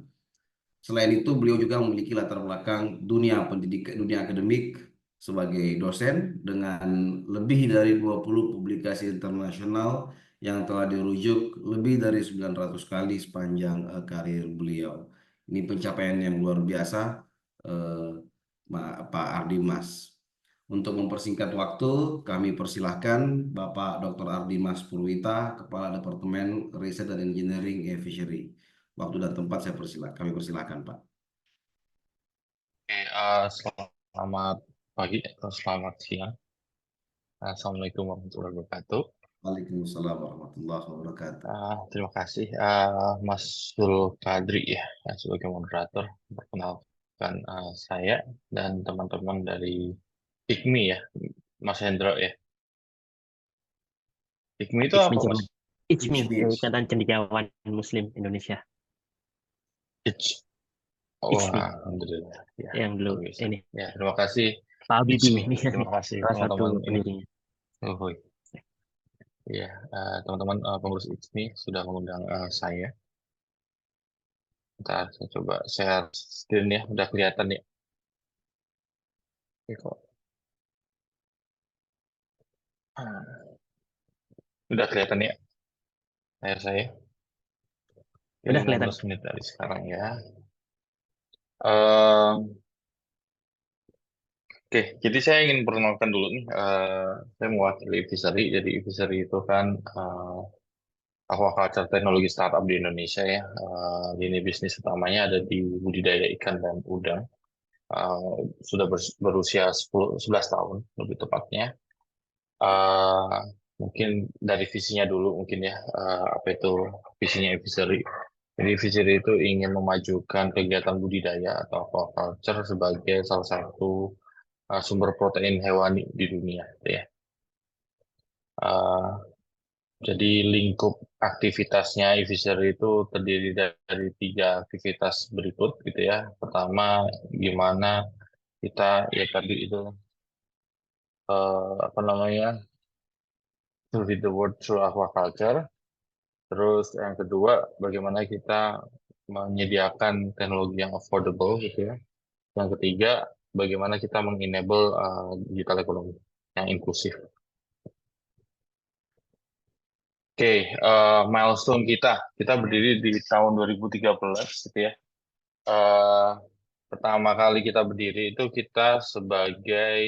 Selain itu, beliau juga memiliki latar belakang dunia pendidikan, dunia akademik sebagai dosen dengan lebih dari 20 publikasi internasional yang telah dirujuk lebih dari 900 kali sepanjang karir beliau. Ini pencapaian yang luar biasa, eh, Pak Ardimas. Untuk mempersingkat waktu, kami persilahkan Bapak Dr. Ardimas Purwita, Kepala Departemen Riset dan Engineering Fishery. Waktu dan tempat kami persilahkan, Pak. Oke, selamat pagi atau selamat siang. Assalamualaikum warahmatullahi wabarakatuh. Waalaikumsalam warahmatullahi wabarakatuh. Terima kasih Mas Zul Kadri ya sebagai moderator memperkenalkan saya dan teman-teman dari IKMI ya, Mas Hendro ya. IKMI itu apa Mas? ICMI, ICMI. Ikatan Cendekiawan Muslim Indonesia. ICMI. Alhamdulillah. Ya, Yang dulu bisa. ini. Ya, terima kasih. Pak Habibie ini Terima kasih salah satu teman-teman ini. pendirinya. Ya, teman-teman pengurus ICMI sudah mengundang saya. Ntar saya coba share screen ya, udah kelihatan ya. Oke, kok. Udah kelihatan ya layar saya. Udah kelihatan. 15 menit dari sekarang ya. Oke, jadi saya ingin perkenalkan dulu nih. Saya mewakili Fishery. Jadi Fishery itu kan aquaculture teknologi startup di Indonesia ya. Lini bisnis utamanya ada di budidaya ikan dan udang. Sudah berusia 11 tahun lebih tepatnya. Mungkin dari visinya dulu mungkin ya, apa itu visinya Fishery. Jadi Fishery itu ingin memajukan kegiatan budidaya atau aquaculture sebagai salah satu sumber protein hewani di dunia gitu ya. Jadi lingkup aktivitasnya e-fishery itu terdiri dari 3 aktivitas berikut gitu ya. Pertama, gimana kita ya tadi itu apa namanya, to feed the world through aquaculture. Terus yang kedua, bagaimana kita menyediakan teknologi yang affordable gitu ya. Yang ketiga, bagaimana kita mengenable digital ekonomi yang inklusif. Oke, milestone kita berdiri di tahun 2013 gitu ya. Pertama kali kita berdiri itu kita sebagai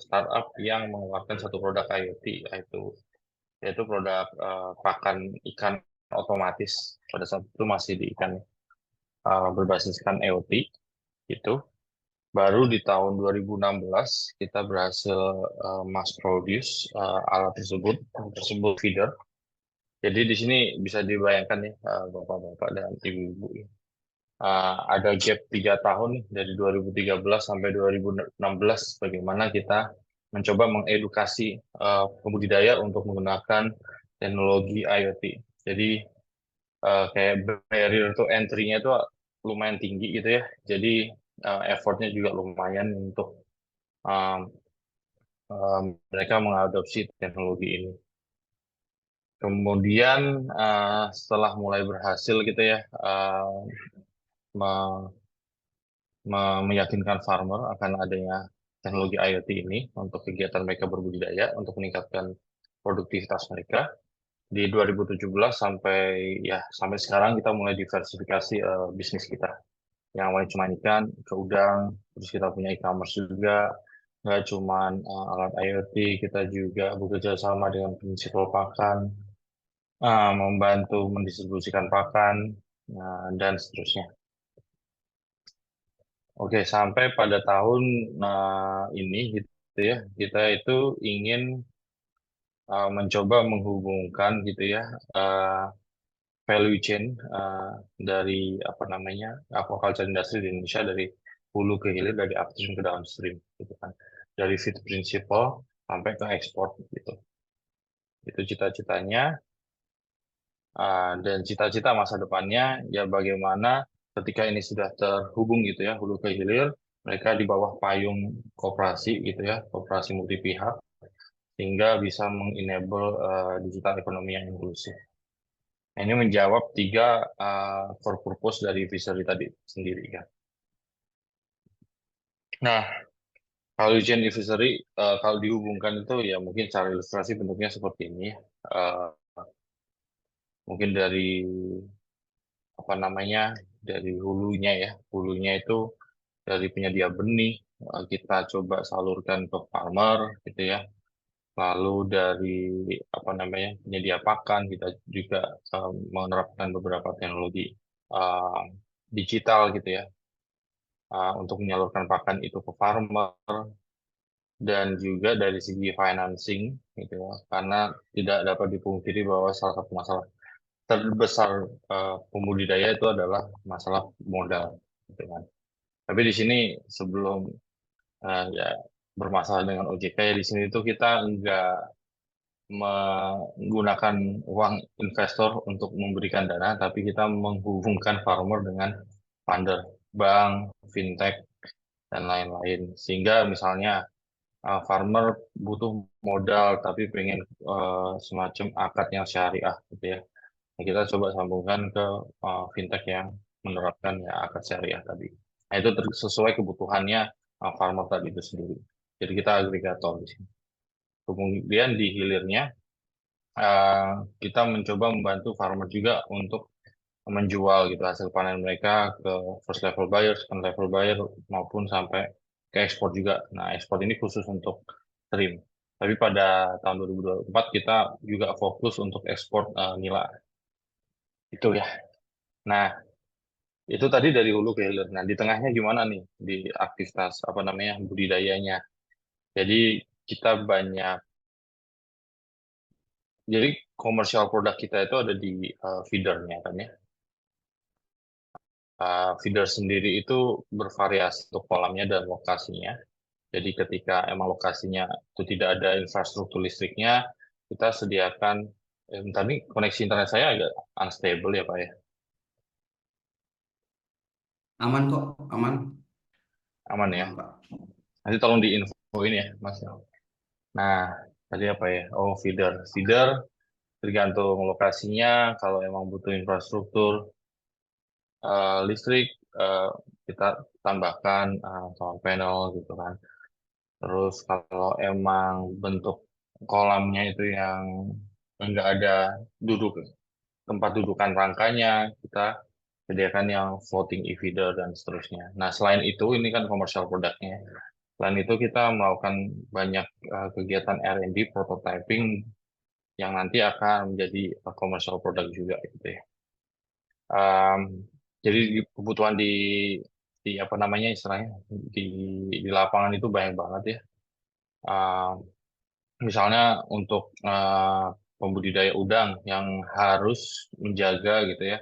startup yang mengeluarkan satu produk IoT, yaitu produk pakan ikan otomatis. Pada saat itu masih di ikan berbasiskan IoT gitu. Baru di tahun 2016 kita berhasil mass produce alat tersebut feeder. Jadi di sini bisa dibayangkan ya bapak-bapak dan ibu-ibu ya. Ada gap 3 tahun nih, dari 2013 sampai 2016 bagaimana kita mencoba mengedukasi pembudidaya untuk menggunakan teknologi IoT. Jadi kayak barrier to entry-nya itu lumayan tinggi gitu ya. Jadi effortnya juga lumayan untuk mereka mengadopsi teknologi ini. Kemudian setelah mulai berhasil gitu ya meyakinkan farmer akan adanya teknologi IoT ini untuk kegiatan mereka berbudidaya untuk meningkatkan produktivitas mereka. Di 2017 sampai sekarang kita mulai diversifikasi bisnis kita. Yang awalnya cuma ikan ke udang, terus kita punya e-commerce juga. Nggak cuma alat IoT, kita juga bekerja sama dengan prinsipal pakan, membantu mendistribusikan pakan, dan seterusnya. Oke, sampai pada tahun ini gitu ya, kita itu ingin mencoba menghubungkan gitu ya value chain dari apa namanya aquaculture industry di Indonesia, dari hulu ke hilir, dari upstream ke downstream gitu kan, dari feed principle sampai ke ekspor gitu. Itu cita-citanya. Dan cita-cita masa depannya ya bagaimana ketika ini sudah terhubung gitu ya hulu ke hilir, mereka di bawah payung koperasi gitu ya, koperasi multi pihak, sehingga bisa mengenable digital ekonomi yang inklusif. Nah, ini menjawab 3 core purpose dari fishery tadi sendiri kan. Nah, value chain e-fishery kalau dihubungkan itu ya mungkin secara ilustrasi bentuknya seperti ini. Mungkin dari apa namanya, dari hulunya itu dari penyedia benih kita coba salurkan ke farmer gitu ya, lalu dari apa namanya penyedia pakan kita juga menerapkan beberapa teknologi digital gitu ya untuk menyalurkan pakan itu ke farmer, dan juga dari segi financing gitu ya, karena tidak dapat dipungkiri bahwa salah satu masalah terbesar pembudidaya itu adalah masalah modal gitu kan. Tapi di sini sebelum ya bermasalah dengan OJK ya, di sini tuh kita nggak menggunakan uang investor untuk memberikan dana, tapi kita menghubungkan farmer dengan funder, bank, fintech, dan lain-lain. Sehingga misalnya farmer butuh modal tapi pengen semacam akad yang syariah gitu ya. Nah, kita coba sambungkan ke fintech yang menerapkan ya akad syariah tadi. Nah, itu sesuai kebutuhannya farmer tadi itu sendiri. Jadi kita agregator di sini. Kemudian di hilirnya kita mencoba membantu farmer juga untuk menjual gitu hasil panen mereka ke first level buyer, second level buyer, maupun sampai ke ekspor juga. Nah, ekspor ini khusus untuk trim. Tapi pada tahun 2024 kita juga fokus untuk ekspor nila. Itu ya. Nah, itu tadi dari hulu ke hilir. Nah, di tengahnya gimana nih di aktivitas apa namanya budidayanya? Jadi kita banyak. Jadi komersial produk kita itu ada di feedernya kan ya. Feeder sendiri itu bervariasi untuk kolamnya dan lokasinya. Jadi ketika emang lokasinya itu tidak ada infrastruktur listriknya, kita sediakan. Bentar nih, koneksi internet saya agak unstable ya Pak ya. Aman kok, aman, Aman ya. aman Pak. Nanti tolong diinfoin ya Mas. Nah, tadi apa ya? Oh, feeder. Feeder tergantung lokasinya. Kalau emang butuh infrastruktur listrik, eh, kita tambahkan solar panel gitu kan. Terus kalau emang bentuk kolamnya itu yang enggak ada duduk tempat dudukan rangkanya, kita sediakan yang floating e-feeder dan seterusnya. Nah, selain itu, ini kan commercial produknya. Selain itu, kita melakukan banyak kegiatan R&D, prototyping, yang nanti akan menjadi commercial product juga gitu ya. Jadi kebutuhan di apa namanya istilahnya di lapangan itu banyak banget ya. Um, Misalnya untuk pembudidaya udang yang harus menjaga gitu ya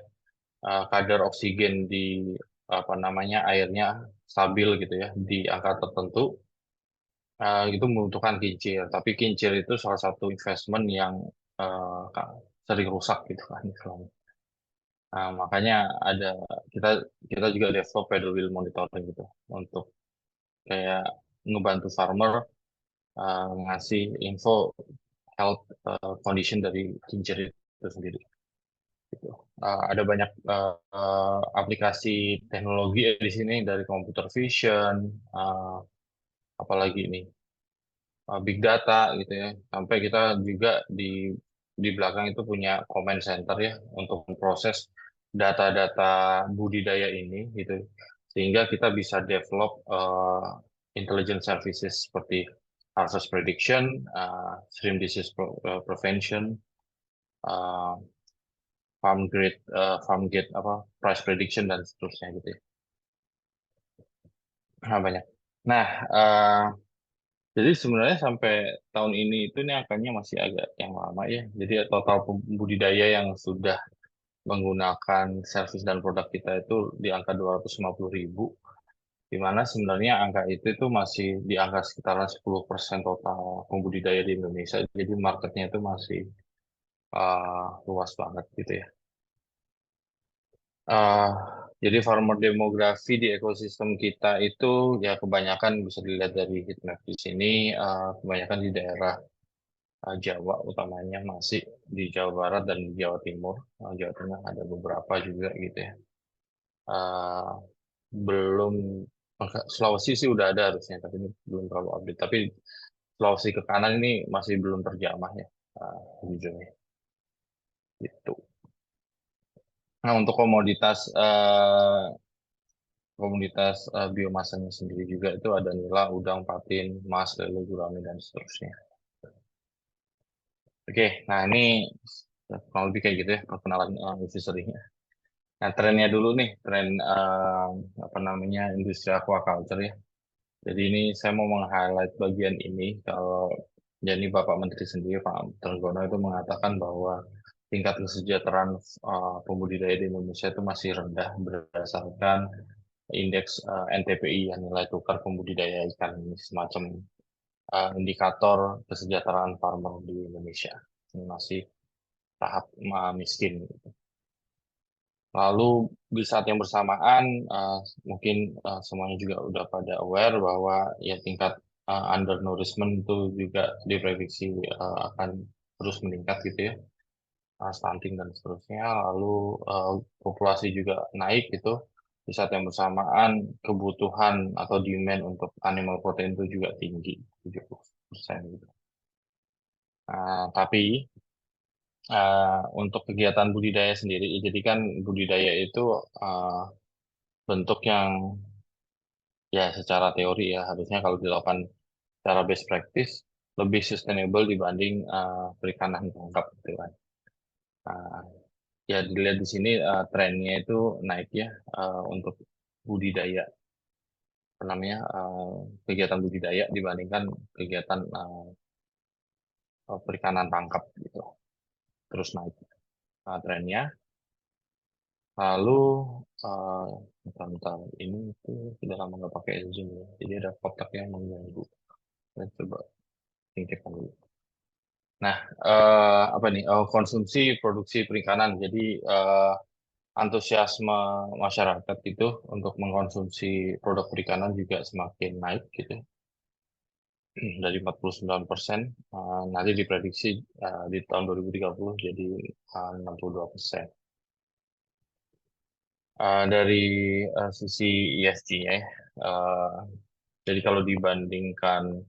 kadar oksigen di apa namanya airnya stabil gitu ya di angka tertentu itu membutuhkan kincir. Tapi kincir itu salah satu investment yang sering rusak gitu kan. Nah, makanya ada kita kita juga develop pedal wheel monitoring gitu untuk kayak ngebantu farmer ngasih info health condition dari kincir itu sendiri. Gitu. Ada banyak aplikasi teknologi di sini dari computer vision, apalagi ini big data gitu ya. Sampai kita juga di belakang itu punya comment center ya untuk memproses data-data budidaya ini gitu. Sehingga kita bisa develop intelligent services seperti harvest prediction, stream disease prevention, uh, farm gate apa price prediction dan seterusnya gitu ya. Nah, banyak. Nah, jadi sebenarnya sampai tahun ini itu nih angkanya masih agak yang lama ya. Jadi total budidaya yang sudah menggunakan service dan produk kita itu di angka 250.000, di mana sebenarnya angka itu masih di angka sekitaran 10% total pembudidaya di Indonesia. Jadi marketnya itu masih luas banget gitu ya. Uh, jadi farmer demografi di ekosistem kita itu ya kebanyakan bisa dilihat dari heat map di sini, kebanyakan di daerah Jawa utamanya masih di Jawa Barat dan Jawa Timur. Jawa Tengah ada beberapa juga gitu ya. Uh, belum Sulawesi sih udah ada harusnya, tapi ini belum terlalu update. Tapi Sulawesi ke kanan ini masih belum terjamah ya, jujurnya. Gitu. Nah untuk komunitas biomasanya sendiri juga itu ada nila, udang, patin, mas, lele, gurame, dan seterusnya. Oke, nah ini kurang lebih kayak gitu ya perkenalan industri-nya. Nah trennya dulu nih, tren apa namanya industri aquaculture ya. Jadi ini saya mau meng-highlight bagian ini kalau jadi Bapak Menteri sendiri Pak Trenggono itu mengatakan bahwa tingkat kesejahteraan pembudidaya di Indonesia itu masih rendah berdasarkan indeks NTPI yang nilai tukar pembudidaya ikan ini semacam indikator kesejahteraan farmer di Indonesia. Ini masih tahap miskin. Lalu di saat yang bersamaan mungkin semuanya juga udah pada aware bahwa ya tingkat undernourishment itu juga diprediksi akan terus meningkat gitu ya, stunting dan seterusnya. Lalu populasi juga naik gitu. Di saat yang bersamaan kebutuhan atau demand untuk animal protein itu juga tinggi 70% gitu. Tapi untuk kegiatan budidaya sendiri, jadi kan budidaya itu bentuk yang ya secara teori ya harusnya kalau dilakukan secara best practice lebih sustainable dibanding perikanan tangkap gitu kan. Uh, Ya dilihat di sini trennya itu naik ya untuk budidaya apa namanya kegiatan budidaya dibandingkan kegiatan perikanan tangkap gitu terus naik trennya. Lalu bentar, ini tuh sudah lama nggak pakai Zoom ya. Jadi ada kotak yang mengganggu. Saya coba singkirkan dulu. Nah, apa nih? Konsumsi produksi perikanan. Jadi antusiasme masyarakat itu untuk mengkonsumsi produk perikanan juga semakin naik gitu. Dari 49%, nanti diprediksi di tahun 2030 jadi 62%. Dari sisi ESG-nya ya, jadi kalau dibandingkan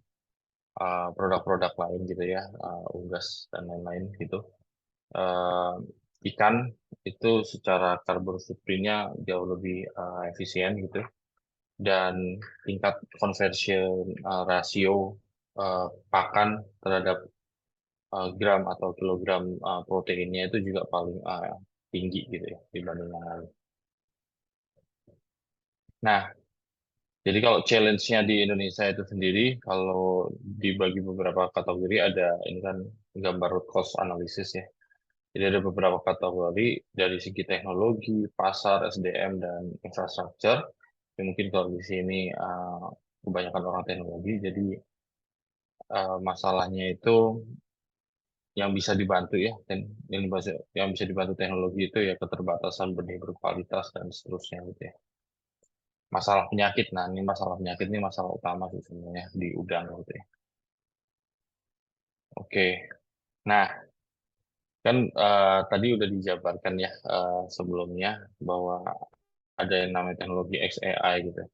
produk-produk lain gitu ya, unggas dan lain-lain gitu, ikan itu secara carbon footprint-nya jauh lebih efisien gitu, dan tingkat conversion rasio pakan terhadap gram atau kilogram proteinnya itu juga paling tinggi gitu ya dibanding yang lain. Nah, jadi kalau challenge-nya di Indonesia itu sendiri, kalau dibagi beberapa kategori, ada ini kan gambar root cause analysis ya. Jadi ada beberapa kategori dari segi teknologi, pasar, SDM, dan infrastruktur. Ya, mungkin kalau di sini kebanyakan orang teknologi, jadi masalahnya itu yang bisa dibantu ya, dan yang bisa dibantu teknologi itu ya keterbatasan benih berkualitas dan seterusnya gitu ya. Masalah penyakit, nah ini masalah penyakit ini masalah utama sih sebenarnya di udang gitu ya. Oke, nah kan tadi udah dijabarkan ya sebelumnya bahwa ada yang namanya teknologi XAI gitu.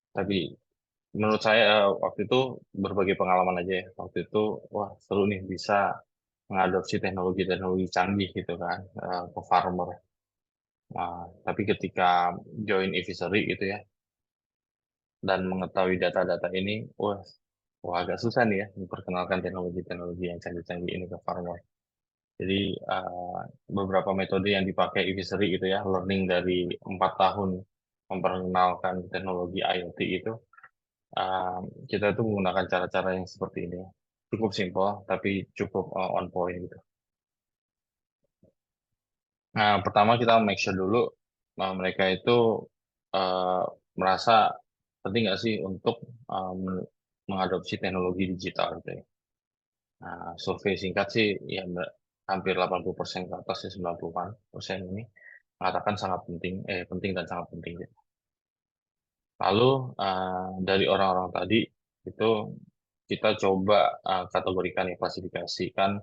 Tapi menurut saya waktu itu berbagai pengalaman aja ya. Waktu itu wah seru nih bisa mengadopsi teknologi-teknologi canggih gitu kan ke farmer. Nah, tapi ketika join Evisery gitu ya dan mengetahui data-data ini, wah agak susah nih ya memperkenalkan teknologi-teknologi yang canggih-canggih ini ke farmer. Jadi beberapa metode yang dipakai Evisery gitu ya, learning dari 4 tahun memperkenalkan teknologi IoT itu, kita tuh menggunakan cara-cara yang seperti ini. Cukup simpel, tapi cukup on point gitu. Nah, pertama kita make sure dulu mereka itu uh, merasa penting nggak sih untuk mengadopsi teknologi digital gitu ya. Nah, survei singkat sih ya hampir 80% ke atas ya 90% ini mengatakan sangat penting, penting dan sangat penting gitu. Lalu dari orang-orang tadi itu kita coba kategorikan ya, klasifikasikan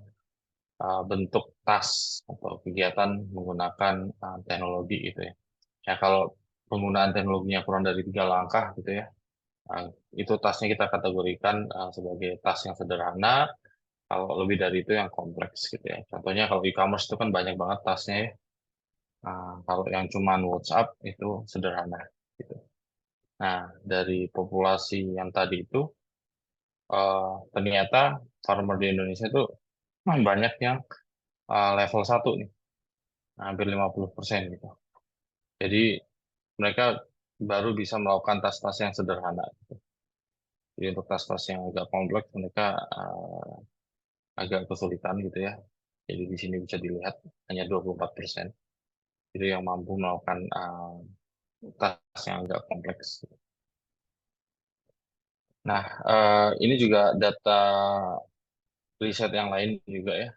bentuk tas atau kegiatan menggunakan teknologi gitu ya. Ya kalau penggunaan teknologinya kurang dari 3 langkah gitu ya, itu tasnya kita kategorikan sebagai tas yang sederhana. Kalau lebih dari itu yang kompleks gitu ya. Contohnya kalau e-commerce itu kan banyak banget tasnya ya. Kalau yang cuman WhatsApp itu sederhana gitu. Nah, dari populasi yang tadi itu ternyata farmer di Indonesia itu banyak yang level 1 nih, hampir 50% gitu. Jadi mereka baru bisa melakukan tas-tas yang sederhana. Gitu. Jadi untuk tas-tas yang agak kompleks mereka agak kesulitan gitu ya. Jadi di sini bisa dilihat hanya 24%. Jadi yang mampu melakukan tas yang agak kompleks. Nah, ini juga data riset yang lain juga ya.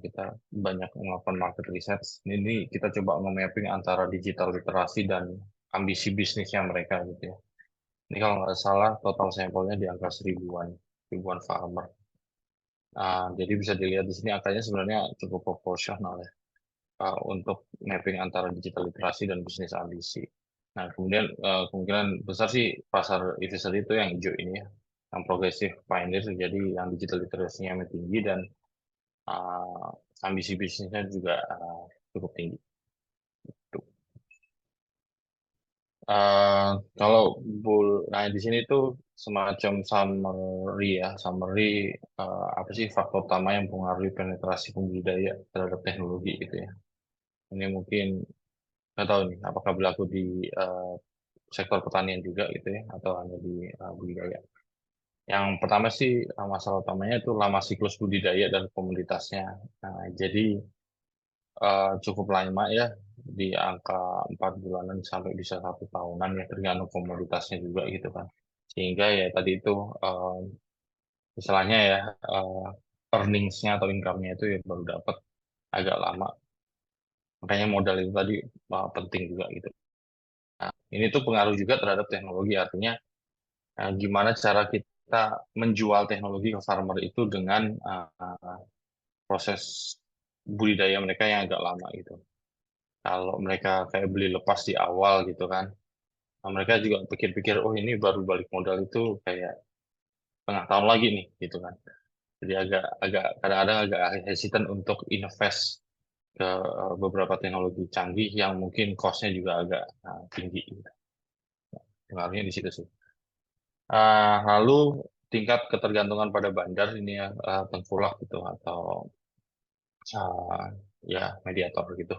Kita banyak melakukan market research. Ini kita coba nge-mapping antara digital literasi dan ambisi bisnisnya mereka gitu ya. Ini kalau nggak salah total sampelnya di angka ribuan farmer. Jadi bisa dilihat di sini angkanya sebenarnya cukup proporsional ya untuk mapping antara digital literasi dan bisnis ambisi. Nah, kemudian kemungkinan besar sih pasar e-fishery itu yang hijau ini ya, yang progresif pioneer, jadi yang digital literasinya tinggi dan ambisi bisnisnya juga cukup tinggi. Kalau nah di sini tuh semacam summary ya, apa sih faktor utama yang mempengaruhi penetrasi pembudidaya terhadap teknologi gitu ya. Ini mungkin nggak tahu nih, apakah berlaku di sektor pertanian juga gitu ya, atau hanya di budidaya. Yang pertama sih masalah utamanya itu lama siklus budidaya dan komoditasnya. Nah, jadi cukup lama ya di angka 4 bulanan sampai bisa 1 tahunan ya, tergantung komoditasnya juga gitu kan. Sehingga ya tadi itu istilahnya ya earnings-nya atau income-nya itu ya baru dapat agak lama. Makanya modal itu tadi penting juga gitu. Nah, ini tuh pengaruh juga terhadap teknologi, artinya gimana cara kita menjual teknologi ke farmer itu dengan proses budidaya mereka yang agak lama gitu. Kalau mereka kayak beli lepas di awal gitu kan, nah, mereka juga pikir-pikir, oh ini baru balik modal itu kayak setengah tahun lagi nih gitu kan. Jadi agak kadang-kadang agak hesitant untuk invest ke beberapa teknologi canggih yang mungkin cost-nya juga agak tinggi. Gitu. Pengaruhnya di situ sih. Lalu tingkat ketergantungan pada bandar ini ya tengkulak gitu atau ya mediator gitu.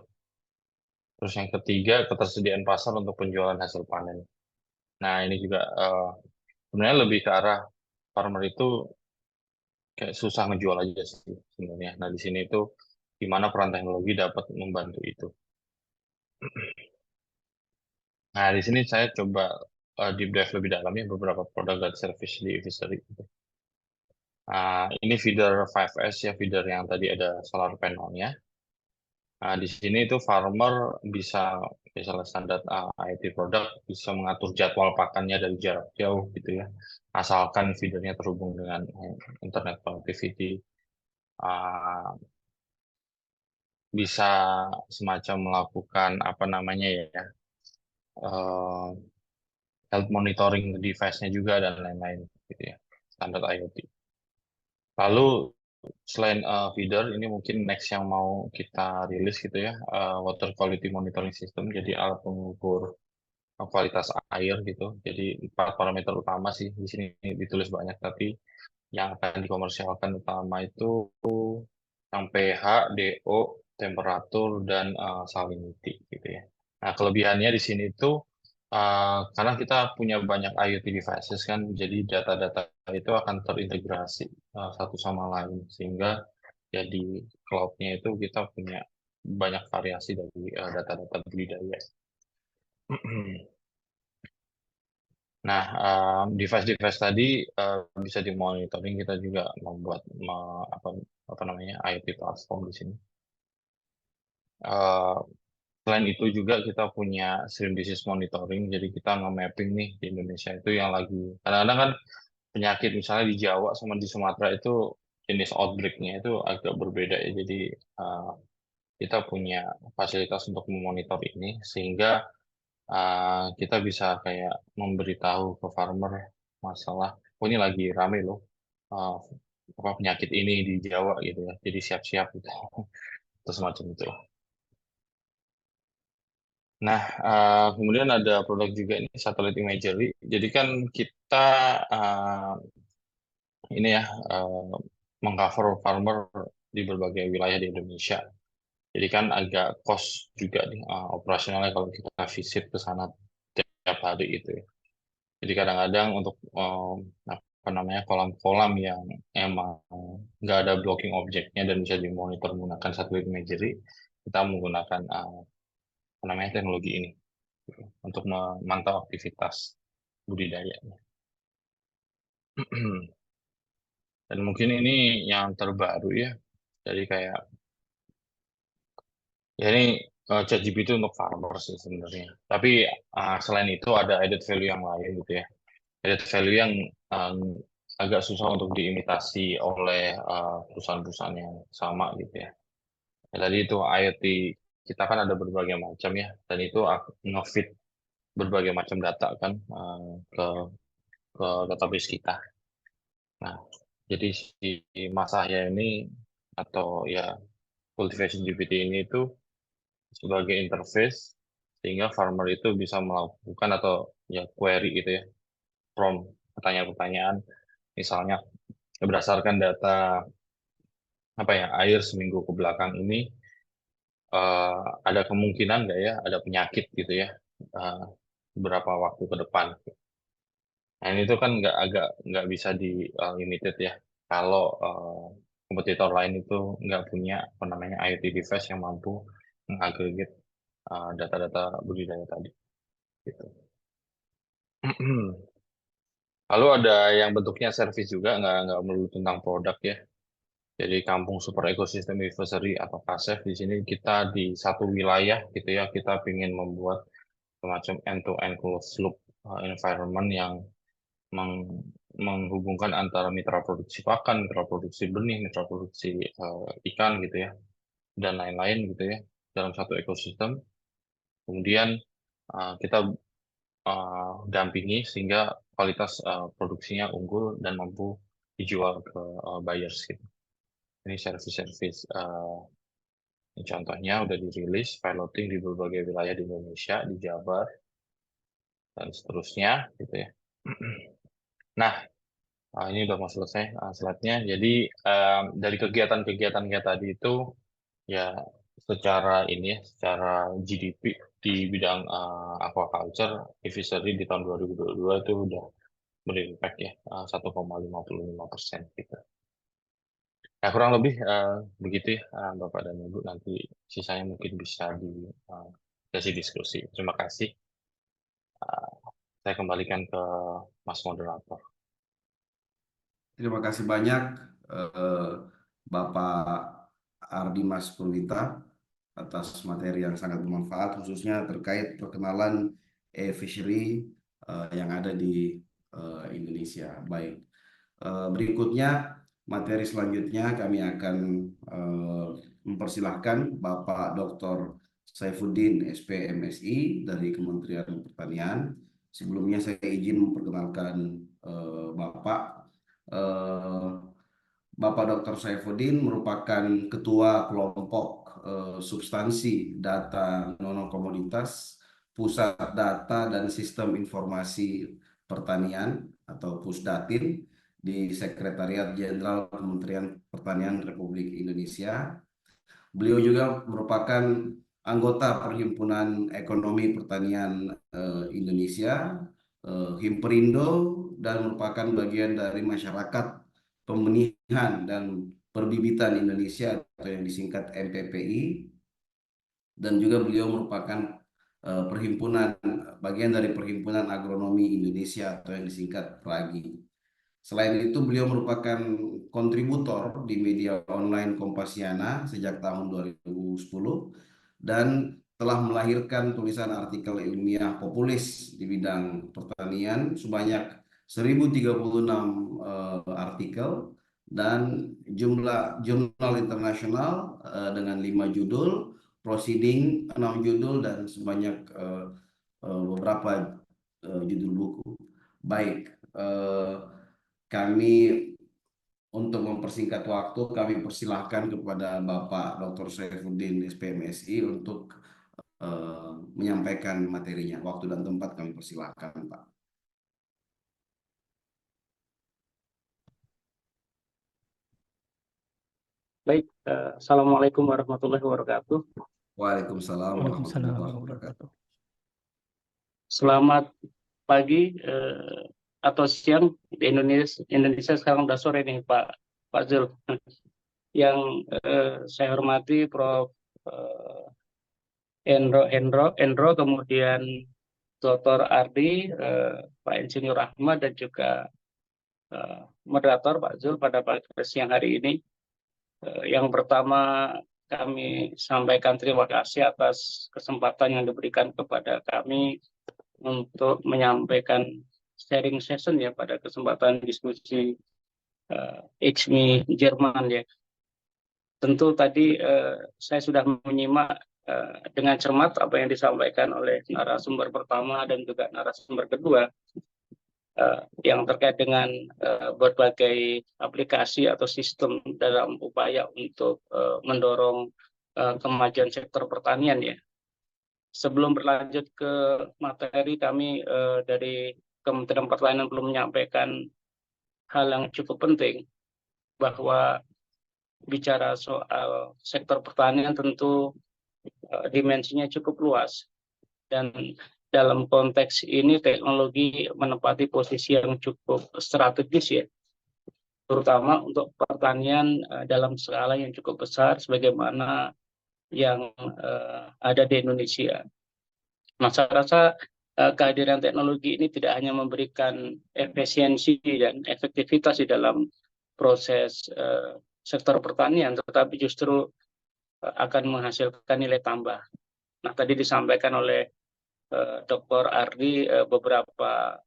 Terus yang ketiga ketersediaan pasar untuk penjualan hasil panen. Nah ini juga sebenarnya lebih ke arah farmer itu kayak susah ngejual aja sih sebenarnya. Nah di sini itu gimana peran teknologi dapat membantu itu. Nah di sini saya coba deep dive lebih dalam ya beberapa produk dan service di Evistory. Ini feeder 5S ya, feeder yang tadi ada solar panelnya. Nah, di sini itu farmer bisa misalnya standar IoT produk bisa mengatur jadwal pakannya dari jarak jauh gitu ya. Asalkan feedernya terhubung dengan internet connectivity. Uh, bisa semacam melakukan apa namanya ya health monitoring device-nya juga dan lain-lain gitu ya, standar IoT. Lalu selain feeder ini mungkin next yang mau kita rilis gitu ya, water quality monitoring system, jadi alat pengukur kualitas air gitu. Jadi 4 parameter utama sih di sini ditulis banyak, tapi yang akan dikomersialkan utama itu yang pH, DO, temperatur, dan salinity gitu ya. Nah, kelebihannya di sini itu karena kita punya banyak IoT devices kan, jadi data-data itu akan terintegrasi satu sama lain, sehingga jadi cloud-nya itu kita punya banyak variasi dari data-data budidaya. Nah, device-device tadi bisa dimonitoring. Kita juga membuat apa namanya IoT platform di sini. Selain itu juga kita punya stream disease monitoring. Jadi kita nge-mapping nih di Indonesia itu yang lagi. Kadang-kadang kan penyakit misalnya di Jawa sama di Sumatera itu jenis outbreak-nya itu agak berbeda ya. Jadi kita punya fasilitas untuk memonitor ini sehingga kita bisa kayak memberitahu ke farmer masalah, oh ini lagi rame loh apa penyakit ini di Jawa gitu ya, jadi siap-siap gitu, terus semacam itu. Nah, kemudian ada produk juga ini satellite imagery. Jadi kan kita ini ya mengcover farmer di berbagai wilayah di Indonesia. Jadi kan agak cost juga nih operasionalnya kalau kita visit ke sana tiap hari itu ya. Jadi kadang-kadang untuk apa namanya kolam-kolam yang emang nggak ada blocking objeknya dan bisa dimonitor menggunakan satellite imagery, kita menggunakan apa namanya teknologi ini gitu, untuk memantau aktivitas budidaya. Dan mungkin ini yang terbaru ya. Jadi kayak ya ini ChatGPT untuk farmer sih sebenarnya. Tapi selain itu ada added value yang lain gitu ya. Added value yang agak susah untuk diimitasi oleh perusahaan-perusahaan yang sama gitu ya. Ya, tadi itu IoT kita kan ada berbagai macam ya, dan itu nge-feed berbagai macam data kan ke database kita. Nah, jadi si Mas Ahya ini atau ya Cultivation GPT ini itu sebagai interface sehingga farmer itu bisa melakukan atau ya query gitu ya, prompt pertanyaan-pertanyaan, misalnya berdasarkan data apa ya air seminggu ke belakang ini ada kemungkinan nggak ya ada penyakit gitu ya beberapa waktu ke depan. Nah ini tuh kan nggak bisa di limited ya kalau kompetitor lain itu nggak punya apa namanya IoT device yang mampu mengagregate data-data budidaya tadi. Gitu. Lalu ada yang bentuknya service juga, nggak melulu tentang produk ya. Jadi Kampung Super Ecosystem Advisory atau KASEF di sini kita di satu wilayah gitu ya, kita ingin membuat semacam end-to-end closed loop environment yang menghubungkan antara mitra produksi pakan, mitra produksi benih, mitra produksi ikan gitu ya, dan lain-lain gitu ya, dalam satu ekosistem. Kemudian kita dampingi sehingga kualitas produksinya unggul dan mampu dijual ke buyers gitu. Ini service-service contohnya udah dirilis piloting di berbagai wilayah di Indonesia, di Jabar dan seterusnya gitu ya. Nah, ini udah mau selesai slide-nya. Jadi dari kegiatan-kegiatan kayak tadi itu ya secara ini ya, secara GDP di bidang aquaculture advisory di tahun 2022 itu udah berimpact ya 1,55% gitu. Nah, kurang lebih begitu ya Bapak dan Ibu, nanti sisanya mungkin bisa di sesi diskusi. Terima kasih. Saya kembalikan ke Mas Moderator. Terima kasih banyak Bapak Ardimas Purwita atas materi yang sangat bermanfaat, khususnya terkait perkenalan e-fishery yang ada di Indonesia. Baik, berikutnya materi selanjutnya kami akan mempersilahkan Bapak Dr. Saifuddin SPMSI dari Kementerian Pertanian. Sebelumnya saya izin memperkenalkan Bapak. Bapak Dr. Saifuddin merupakan Ketua Kelompok Substansi Data Non-Komoditas Pusat Data dan Sistem Informasi Pertanian atau Pusdatin di Sekretariat Jenderal Kementerian Pertanian Republik Indonesia. Beliau juga merupakan anggota Perhimpunan Ekonomi Pertanian Indonesia, Himperindo, dan merupakan bagian dari masyarakat pembenihan dan perbibitan Indonesia atau yang disingkat MPPI, dan juga beliau merupakan bagian dari Perhimpunan Agronomi Indonesia atau yang disingkat PRAGI. Selain itu, beliau merupakan kontributor di media online Kompasiana sejak tahun 2010 dan telah melahirkan tulisan artikel ilmiah populis di bidang pertanian sebanyak 1036 artikel dan jumlah jurnal internasional dengan 5 judul, proceeding 6 judul, dan sebanyak beberapa judul buku. Baik, kami untuk mempersingkat waktu, kami persilahkan kepada Bapak Dr. Saifuddin SPMSI untuk menyampaikan materinya. Waktu dan tempat kami persilahkan, Pak. Baik, Assalamualaikum warahmatullahi wabarakatuh. Waalaikumsalam Waalaikumsalam warahmatullahi warahmatullahi wabarakatuh. Selamat pagi atau siang di Indonesia sekarang udah sore nih Pak Zul. Yang saya hormati Prof. Endro, kemudian Dr. Ardi, Pak Insinyur Ahmad, dan juga moderator Pak Zul pada siang hari ini. Yang pertama, kami sampaikan terima kasih atas kesempatan yang diberikan kepada kami untuk menyampaikan sharing session ya pada kesempatan diskusi ICMI Jerman ya. Tentu tadi saya sudah menyimak dengan cermat apa yang disampaikan oleh narasumber pertama dan juga narasumber kedua yang terkait dengan berbagai aplikasi atau sistem dalam upaya untuk mendorong kemajuan sektor pertanian ya. Sebelum berlanjut ke materi, kami dari Kementerian Pertanian belum menyampaikan hal yang cukup penting, bahwa bicara soal sektor pertanian tentu dimensinya cukup luas, dan dalam konteks ini teknologi menempati posisi yang cukup strategis ya, terutama untuk pertanian dalam skala yang cukup besar sebagaimana yang ada di Indonesia. Nah, saya rasa kehadiran teknologi ini tidak hanya memberikan efisiensi dan efektivitas di dalam proses sektor pertanian, tetapi justru akan menghasilkan nilai tambah. Nah, tadi disampaikan oleh Dr. Ardi beberapa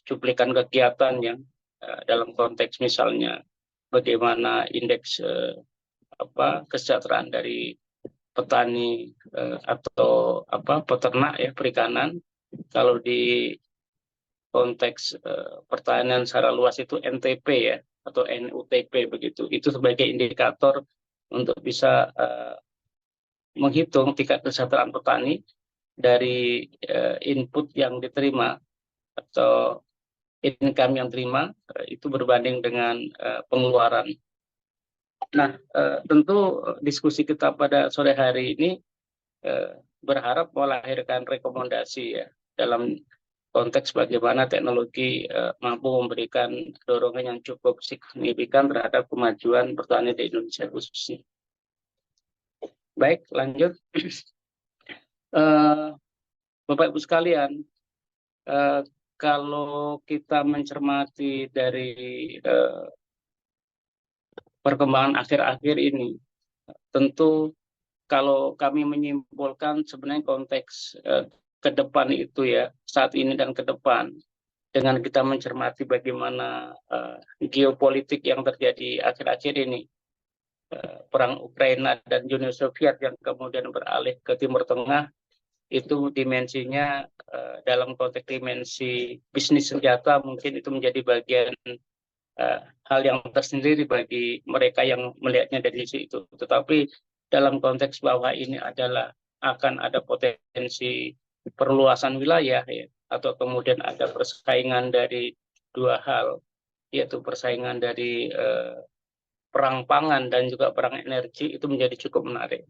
cuplikan kegiatan yang dalam konteks misalnya bagaimana indeks kesejahteraan dari petani atau peternak ya perikanan. Kalau di konteks pertanian secara luas itu NTP ya atau NUTP begitu. Itu sebagai indikator untuk bisa menghitung tingkat kesejahteraan petani dari input yang diterima atau income yang terima itu berbanding dengan pengeluaran. Nah, tentu diskusi kita pada sore hari ini berharap melahirkan rekomendasi ya dalam konteks bagaimana teknologi mampu memberikan dorongan yang cukup signifikan terhadap kemajuan pertanian di Indonesia khususnya. Baik, lanjut. Bapak Ibu sekalian, kalau kita mencermati dari perkembangan akhir-akhir ini, tentu kalau kami menyimpulkan sebenarnya konteks ke depan itu ya, saat ini dan ke depan, dengan kita mencermati bagaimana geopolitik yang terjadi akhir-akhir ini, perang Ukraina dan Uni Soviet yang kemudian beralih ke Timur Tengah, itu dimensinya dalam konteks dimensi bisnis senjata mungkin itu menjadi bagian hal yang tersendiri bagi mereka yang melihatnya dari sisi itu. Tetapi dalam konteks bahwa ini adalah akan ada potensi perluasan wilayah ya, atau kemudian ada persaingan dari dua hal, yaitu persaingan dari perang pangan dan juga perang energi, itu menjadi cukup menarik.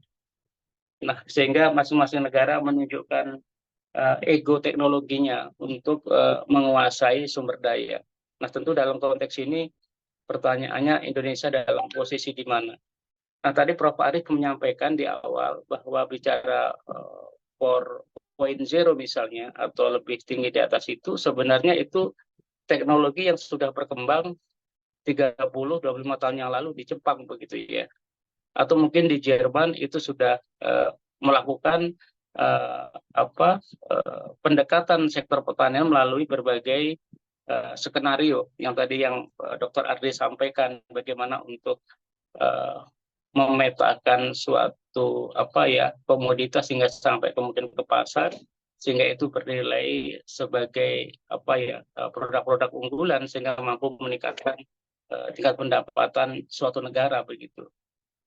Nah, sehingga masing-masing negara menunjukkan ego teknologinya untuk menguasai sumber daya. Nah, tentu dalam konteks ini pertanyaannya Indonesia dalam posisi di mana? Nah, tadi Prof. Arief menyampaikan di awal bahwa bicara 4.0 misalnya atau lebih tinggi di atas itu sebenarnya itu teknologi yang sudah berkembang 30-25 tahun yang lalu di Jepang begitu ya. Atau mungkin di Jerman itu sudah melakukan pendekatan sektor pertanian melalui berbagai skenario yang tadi yang Dr. Ardi sampaikan, bagaimana untuk memetakan suatu komoditas hingga sampai kemudian ke pasar, sehingga itu bernilai sebagai produk-produk unggulan sehingga mampu meningkatkan tingkat pendapatan suatu negara begitu.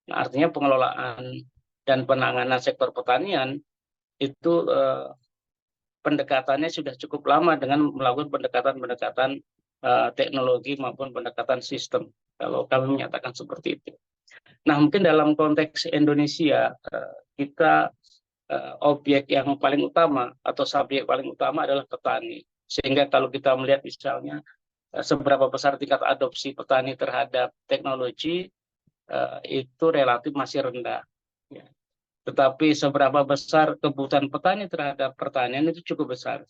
Nah, artinya pengelolaan dan penanganan sektor pertanian itu pendekatannya sudah cukup lama dengan melakukan pendekatan-pendekatan teknologi maupun pendekatan sistem. Kalau kami menyatakan seperti itu. Nah, mungkin dalam konteks Indonesia kita objek yang paling utama atau subjek paling utama adalah petani. Sehingga kalau kita melihat misalnya seberapa besar tingkat adopsi petani terhadap teknologi itu relatif masih rendah. Ya. Tetapi seberapa besar kebutuhan petani terhadap pertanian itu cukup besar.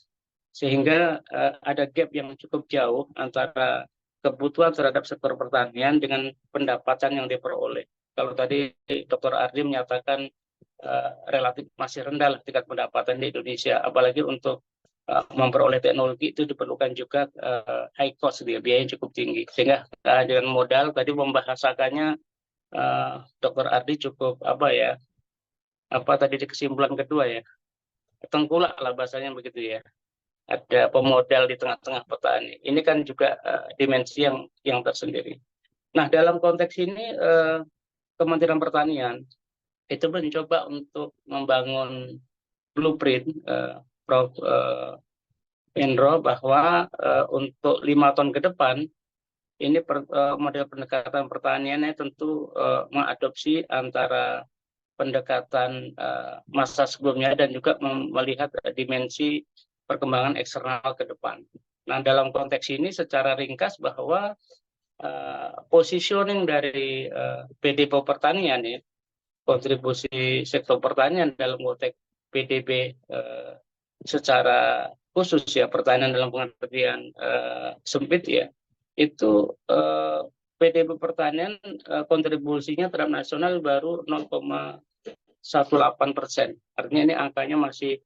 Sehingga ada gap yang cukup jauh antara kebutuhan terhadap sektor pertanian dengan pendapatan yang diperoleh. Kalau tadi Dr. Ardi menyatakan relatif masih rendah tingkat pendapatan di Indonesia, apalagi untuk memperoleh teknologi itu diperlukan juga high cost, biaya yang cukup tinggi. Sehingga dengan modal tadi membahasakannya Dr. Ardi cukup tadi di kesimpulan kedua ya, tengkulak lah bahasanya begitu ya. Ada pemodal di tengah-tengah petani. Ini kan juga dimensi yang tersendiri. Nah, dalam konteks ini Kementerian Pertanian itu mencoba untuk membangun blueprint Prof. Endro bahwa untuk 5 tahun ke depan ini model pendekatan pertaniannya tentu mengadopsi antara pendekatan masa sebelumnya dan juga melihat dimensi perkembangan eksternal ke depan. Nah, dalam konteks ini secara ringkas bahwa positioning dari PDP pertanian ya, kontribusi sektor pertanian dalam konteks PDB secara khusus ya, pertanian dalam pengertian sempit ya, itu PDB pertanian kontribusinya terhadap nasional baru 0,18%. Artinya ini angkanya masih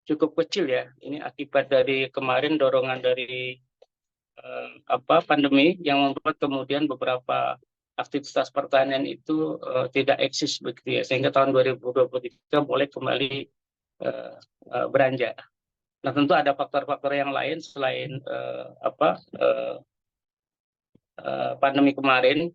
cukup kecil ya. Ini akibat dari kemarin dorongan dari pandemi yang membuat kemudian beberapa aktivitas pertanian itu tidak eksis begitu ya, sehingga tahun 2023 mulai kembali beranjak. Nah, tentu ada faktor-faktor yang lain selain pandemi kemarin,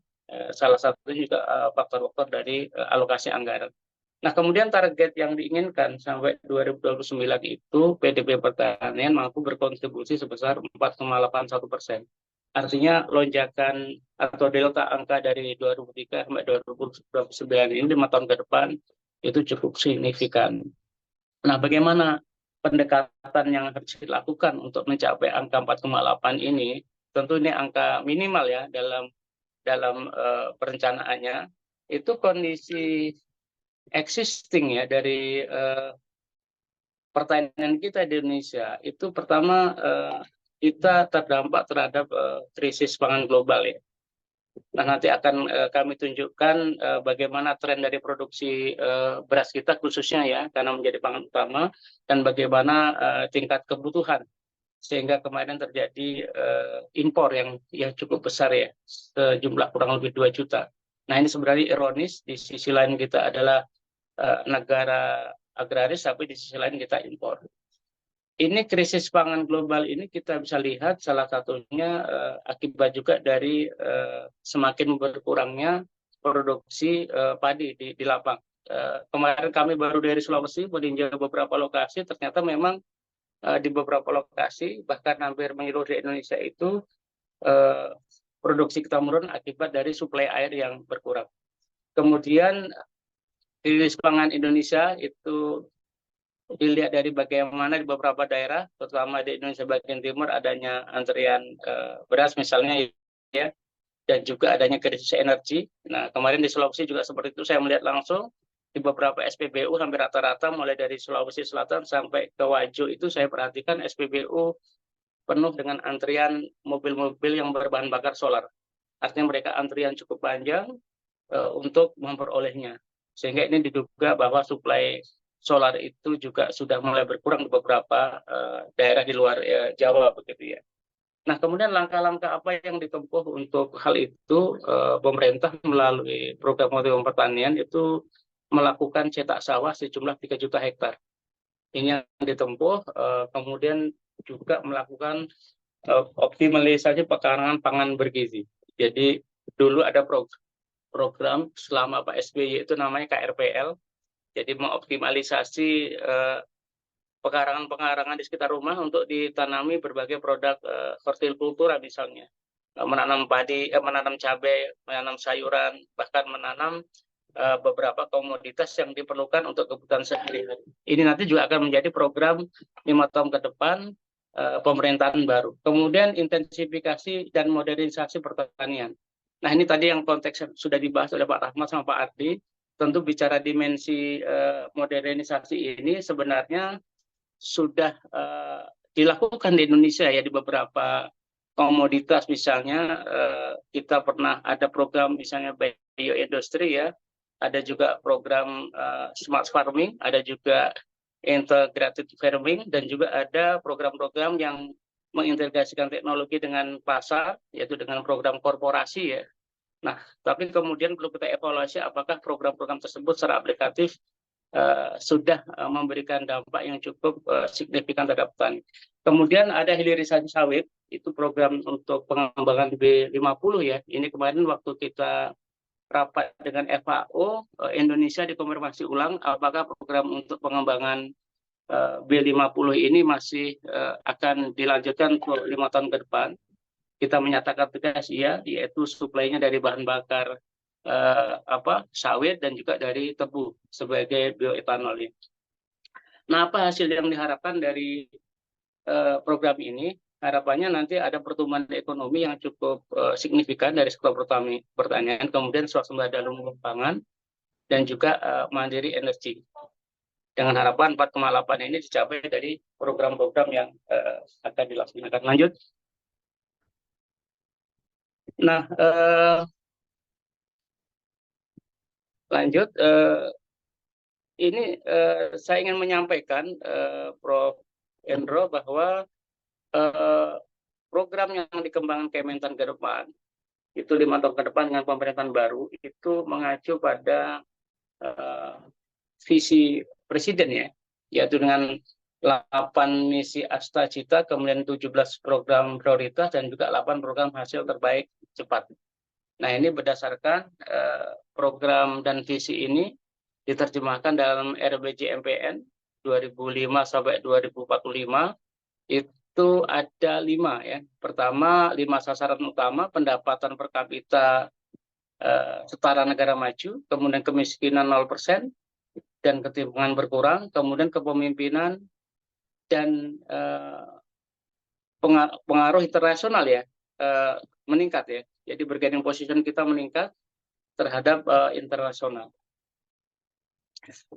salah satunya juga faktor-faktor dari alokasi anggaran. Nah, kemudian target yang diinginkan sampai 2029 itu PDB pertanian mampu berkontribusi sebesar 4,81%. Artinya lonjakan atau delta angka dari 2003 sampai 2029 ini 5 tahun ke depan itu cukup signifikan. Nah, bagaimana pendekatan yang harus dilakukan untuk mencapai angka 4,8 ini? Tentu ini angka minimal ya dalam perencanaannya. Itu kondisi existing ya dari pertanian kita di Indonesia. Itu pertama kita terdampak terhadap krisis pangan global ya. Nah, nanti akan kami tunjukkan bagaimana tren dari produksi beras kita khususnya ya, karena menjadi pangan utama, dan bagaimana tingkat kebutuhan, sehingga kemarin terjadi impor yang cukup besar ya, sejumlah kurang lebih 2 juta. Nah, ini sebenarnya ironis, di sisi lain kita adalah negara agraris, tapi di sisi lain kita impor. Ini krisis pangan global ini kita bisa lihat salah satunya akibat juga dari semakin berkurangnya produksi padi di lapang. Kemarin kami baru dari Sulawesi meninjau beberapa lokasi, ternyata memang di beberapa lokasi bahkan hampir menyeluruh di Indonesia itu produksi kita menurun akibat dari suplai air yang berkurang. Kemudian krisis pangan Indonesia itu dilihat dari bagaimana di beberapa daerah, terutama di Indonesia bagian timur, adanya antrian beras misalnya ya, dan juga adanya krisis energi. Nah, kemarin di Sulawesi juga seperti itu, saya melihat langsung di beberapa SPBU hampir rata-rata mulai dari Sulawesi Selatan sampai ke Wajo itu saya perhatikan SPBU penuh dengan antrian mobil-mobil yang berbahan bakar solar. Artinya mereka antrian cukup panjang untuk memperolehnya. Sehingga ini diduga bahwa suplai solar itu juga sudah mulai berkurang di beberapa daerah di luar Jawa begitu ya. Nah, kemudian langkah-langkah apa yang ditempuh untuk hal itu? Pemerintah melalui program motivasi pertanian itu melakukan cetak sawah sejumlah 3 juta hektar. Ini yang ditempuh, kemudian juga melakukan optimalisasi pekarangan pangan bergizi. Jadi dulu ada program selama Pak SBY itu namanya KRPL. Jadi mengoptimalisasi pekarangan-pekarangan di sekitar rumah untuk ditanami berbagai produk hortikultura misalnya. Menanam padi, menanam cabai, menanam sayuran, bahkan menanam beberapa komoditas yang diperlukan untuk kebutuhan sehari-hari. Ini nanti juga akan menjadi program 5 tahun ke depan pemerintahan baru. Kemudian intensifikasi dan modernisasi pertanian. Nah, ini tadi yang konteks sudah dibahas oleh Pak Rahmat sama Pak Ardi. Tentu bicara dimensi modernisasi ini sebenarnya sudah dilakukan di Indonesia ya, di beberapa komoditas misalnya kita pernah ada program misalnya bioindustri ya, ada juga program smart farming, ada juga integrated farming, dan juga ada program-program yang mengintegrasikan teknologi dengan pasar, yaitu dengan program korporasi ya. Nah, tapi kemudian perlu kita evaluasi apakah program-program tersebut secara aplikatif sudah memberikan dampak yang cukup signifikan terhadap petani. Kemudian ada hilirisasi sawit, itu program untuk pengembangan B50 ya. Ini kemarin waktu kita rapat dengan FAO, Indonesia dikonfirmasi ulang apakah program untuk pengembangan B50 ini masih akan dilanjutkan untuk 5 tahun ke depan. Kita menyatakan tegas iya, yaitu suplainya dari bahan bakar sawit dan juga dari tebu sebagai bioetanol. Nah, apa hasil yang diharapkan dari program ini? Harapannya nanti ada pertumbuhan ekonomi yang cukup signifikan dari sektor pertanian, kemudian swasembada lumbung pangan, dan juga mandiri energi. Dengan harapan 4,8 ini dicapai dari program-program yang akan dilaksanakan. Lanjut. Nah, lanjut. Ini saya ingin menyampaikan, Prof. Endro, bahwa program yang dikembangkan Kementan ke depan, itu 5 tahun ke depan dengan pemerintahan baru, itu mengacu pada visi Presiden ya, yaitu dengan 8 misi Astacita, kemudian 17 program prioritas, dan juga 8 program hasil terbaik cepat. Nah, ini berdasarkan program dan visi ini diterjemahkan dalam RPJMPN 2005 sampai 2045, itu ada 5 ya. Pertama, 5 sasaran utama: pendapatan per kapita setara negara maju, kemudian kemiskinan 0% dan ketimpangan berkurang, kemudian kepemimpinan dan pengaruh internasional ya meningkat ya. Jadi bargaining position kita meningkat terhadap internasional.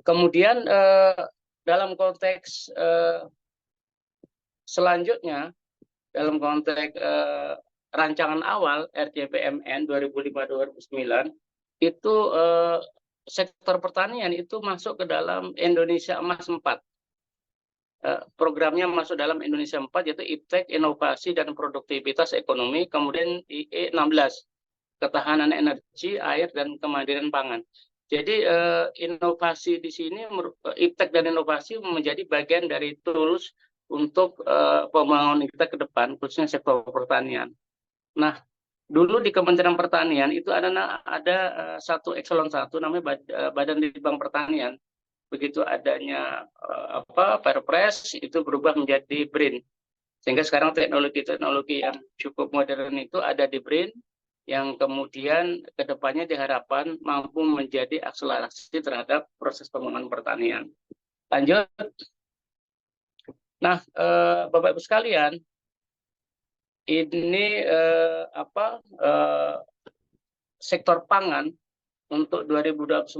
Kemudian dalam konteks selanjutnya, dalam konteks rancangan awal RJPMN 2005-2009, itu sektor pertanian itu masuk ke dalam Indonesia Emas 4. Programnya masuk dalam Indonesia 4, yaitu iptek, inovasi dan produktivitas ekonomi, kemudian IE 16, ketahanan energi, air, dan kemandirian pangan. Jadi inovasi di sini, iptek dan inovasi menjadi bagian dari tools untuk pembangunan kita ke depan, khususnya sektor pertanian. Nah, dulu di Kementerian Pertanian itu ada satu eselon 1 namanya Badan Litbang Pertanian. Begitu adanya Perpres, itu berubah menjadi BRIN. Sehingga sekarang teknologi-teknologi yang cukup modern itu ada di BRIN, yang kemudian kedepannya diharapkan mampu menjadi akselerasi terhadap proses pembangunan pertanian. Lanjut. Nah, Bapak Ibu sekalian, ini sektor pangan untuk 2029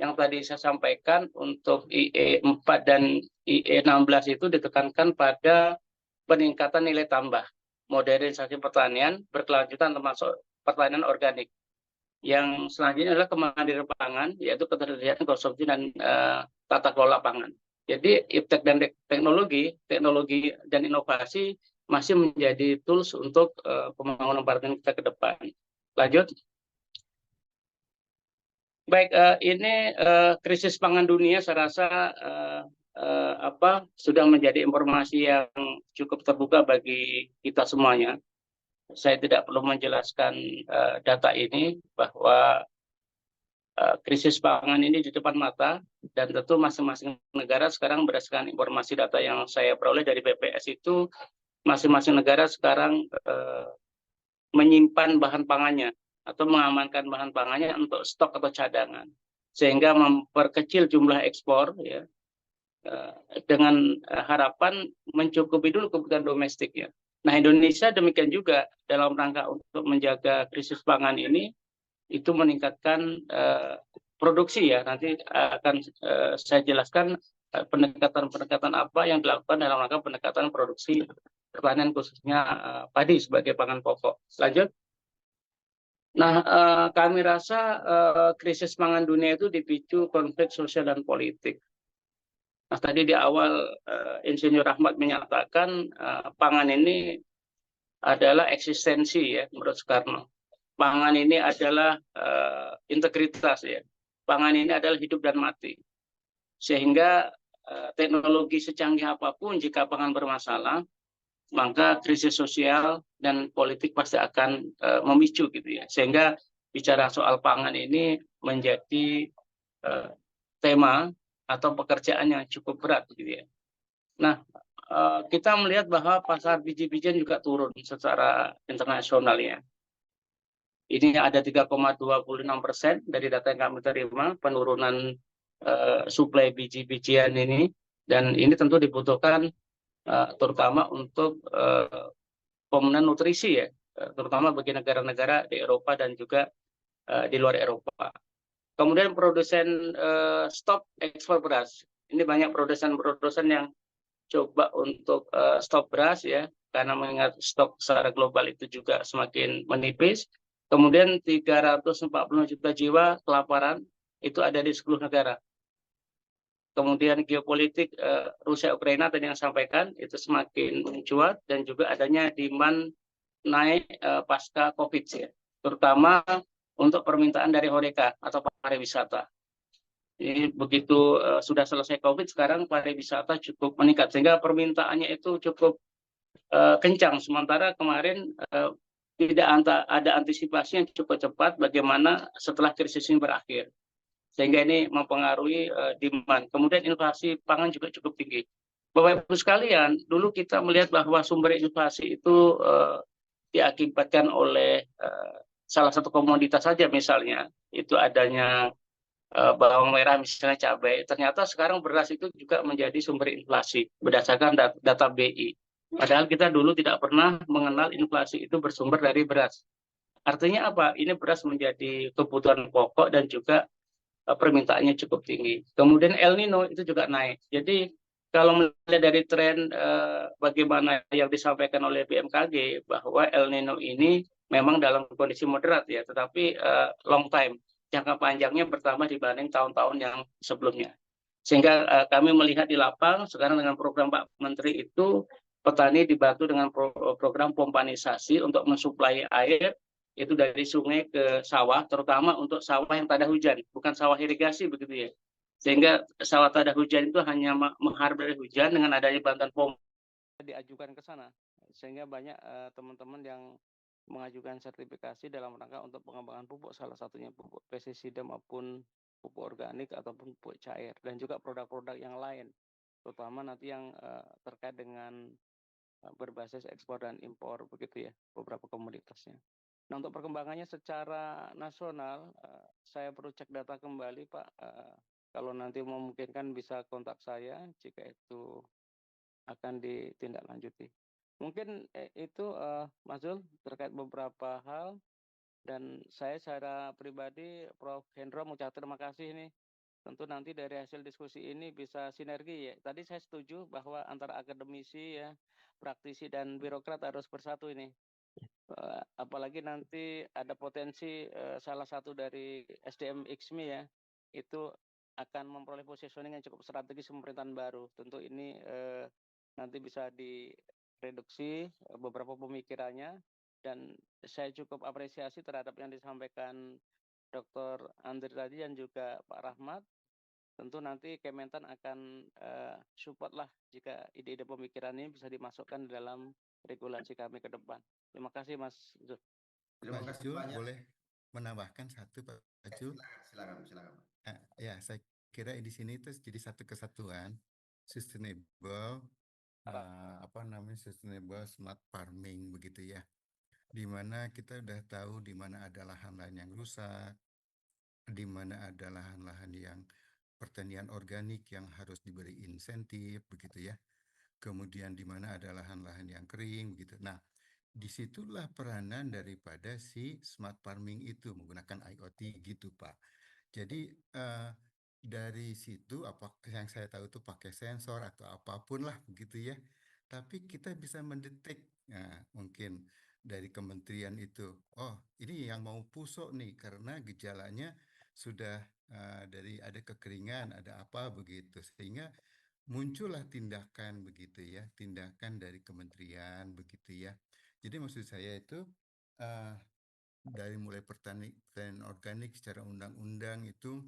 yang tadi saya sampaikan untuk IE 4 dan IE 16 itu ditekankan pada peningkatan nilai tambah, modernisasi pertanian berkelanjutan termasuk pertanian organik. Yang selanjutnya adalah kemandirian pangan, yaitu ketersediaan konsumsi dan tata kelola pangan. Jadi iptek dan teknologi dan inovasi masih menjadi tools untuk pembangunan pertanian kita ke depan. Lanjut. Baik, ini krisis pangan dunia saya rasa sudah menjadi informasi yang cukup terbuka bagi kita semuanya. Saya tidak perlu menjelaskan data ini, bahwa krisis pangan ini di depan mata, dan tentu masing-masing negara sekarang berdasarkan informasi data yang saya peroleh dari BPS itu, masing-masing negara sekarang menyimpan bahan pangannya atau mengamankan bahan pangannya untuk stok atau cadangan, sehingga memperkecil jumlah ekspor ya, dengan harapan mencukupi dulu kebutuhan domestik ya. Nah, Indonesia demikian juga dalam rangka untuk menjaga krisis pangan ini, itu meningkatkan produksi ya. Nanti akan saya jelaskan pendekatan-pendekatan apa yang dilakukan dalam rangka pendekatan produksi pertanian, khususnya padi sebagai pangan pokok. Lanjut. Nah, kami rasa krisis pangan dunia itu dipicu konflik sosial dan politik. Nah, tadi di awal Insinyur Rahmat menyatakan pangan ini adalah eksistensi ya, menurut Soekarno. Pangan ini adalah integritas ya. Pangan ini adalah hidup dan mati. Sehingga teknologi secanggih apapun, jika pangan bermasalah, maka krisis sosial dan politik pasti akan memicu gitu ya. Sehingga bicara soal pangan ini menjadi tema atau pekerjaan yang cukup berat gitu ya. Nah, kita melihat bahwa pasar biji-bijian juga turun secara internasional ya. Ini ada 3,26% dari data yang kami terima, penurunan suplai biji-bijian ini, dan ini tentu dibutuhkan terutama untuk pemenuhan nutrisi ya, terutama bagi negara-negara di Eropa dan juga di luar Eropa. Kemudian produsen stop ekspor beras. Ini banyak produsen yang coba untuk stop beras ya, karena mengingat stok secara global itu juga semakin menipis. Kemudian 340 juta jiwa kelaparan itu ada di 10 negara. Kemudian geopolitik Rusia Ukraina tadi yang sampaikan itu semakin mencuat, dan juga adanya demand naik pasca Covid ya, terutama untuk permintaan dari HoReCa atau pariwisata. Jadi begitu sudah selesai Covid, sekarang pariwisata cukup meningkat sehingga permintaannya itu cukup kencang. Sementara kemarin tidak ada antisipasi yang cukup cepat bagaimana setelah krisis ini berakhir, sehingga ini mempengaruhi demand. Kemudian inflasi pangan juga cukup tinggi. Bapak Ibu sekalian, dulu kita melihat bahwa sumber inflasi itu diakibatkan oleh salah satu komoditas saja, misalnya itu adanya bawang merah, misalnya cabai. Ternyata sekarang beras itu juga menjadi sumber inflasi berdasarkan data BI. Padahal kita dulu tidak pernah mengenal inflasi itu bersumber dari beras. Artinya apa? Ini beras menjadi kebutuhan pokok dan juga permintaannya cukup tinggi. Kemudian El Nino itu juga naik. Jadi kalau melihat dari tren bagaimana yang disampaikan oleh BMKG bahwa El Nino ini memang dalam kondisi moderat ya, tetapi long time, jangka panjangnya bertambah dibanding tahun-tahun yang sebelumnya. Sehingga kami melihat di lapang sekarang dengan program Pak Menteri itu petani dibantu dengan program pompanisasi untuk mensuplai air itu dari sungai ke sawah, terutama untuk sawah yang tak ada hujan, bukan sawah irigasi begitu ya. Sehingga sawah tak ada hujan itu hanya mengharap dari hujan, dengan adanya bantuan pompa diajukan ke sana. Sehingga banyak teman-teman yang mengajukan sertifikasi dalam rangka untuk pengembangan pupuk, salah satunya pupuk pestisida maupun pupuk organik ataupun pupuk cair, dan juga produk-produk yang lain, terutama nanti yang terkait dengan berbasis ekspor dan impor begitu ya, beberapa komoditasnya. Nah, untuk perkembangannya secara nasional, saya perlu cek data kembali Pak. Kalau nanti memungkinkan bisa kontak saya jika itu akan ditindaklanjuti. Mungkin itu Mas Zul terkait beberapa hal, dan saya secara pribadi Prof. Hendro mengucapkan terima kasih ini. Tentu nanti dari hasil diskusi ini bisa sinergi ya. Tadi saya setuju bahwa antara akademisi ya, praktisi dan birokrat harus bersatu ini. Apalagi nanti ada potensi salah satu dari SDM IKSMI ya, itu akan memperoleh positioning yang cukup strategis pemerintahan baru. Tentu ini nanti bisa direduksi beberapa pemikirannya, dan saya cukup apresiasi terhadap yang disampaikan Dr. Andri tadi dan juga Pak Rahmat. Tentu nanti Kementan akan support lah jika ide-ide pemikiran ini bisa dimasukkan di dalam regulasi kami ke depan. Terima kasih Mas Zul. Terima Pak kasih Jul, banyak. boleh menambahkan satu Pak Jul? Silakan. Ya, saya kira di sini itu jadi satu kesatuan sustainable sustainable smart farming begitu ya. Di mana kita udah tahu di mana ada lahan-lahan yang rusak, di mana ada lahan-lahan yang pertanian organik yang harus diberi insentif begitu ya. Kemudian di mana ada lahan-lahan yang kering begitu. Nah, disitulah peranan daripada si smart farming itu menggunakan IoT gitu Pak. Jadi dari situ apa yang saya tahu itu pakai sensor atau apapun lah begitu ya. Tapi kita bisa mendetek, mungkin dari kementerian itu, oh ini yang mau pusok nih karena gejalanya sudah dari ada kekeringan, ada apa begitu, sehingga muncullah tindakan begitu ya, tindakan dari kementerian begitu ya. Jadi maksud saya itu dari mulai pertanian organik secara undang-undang itu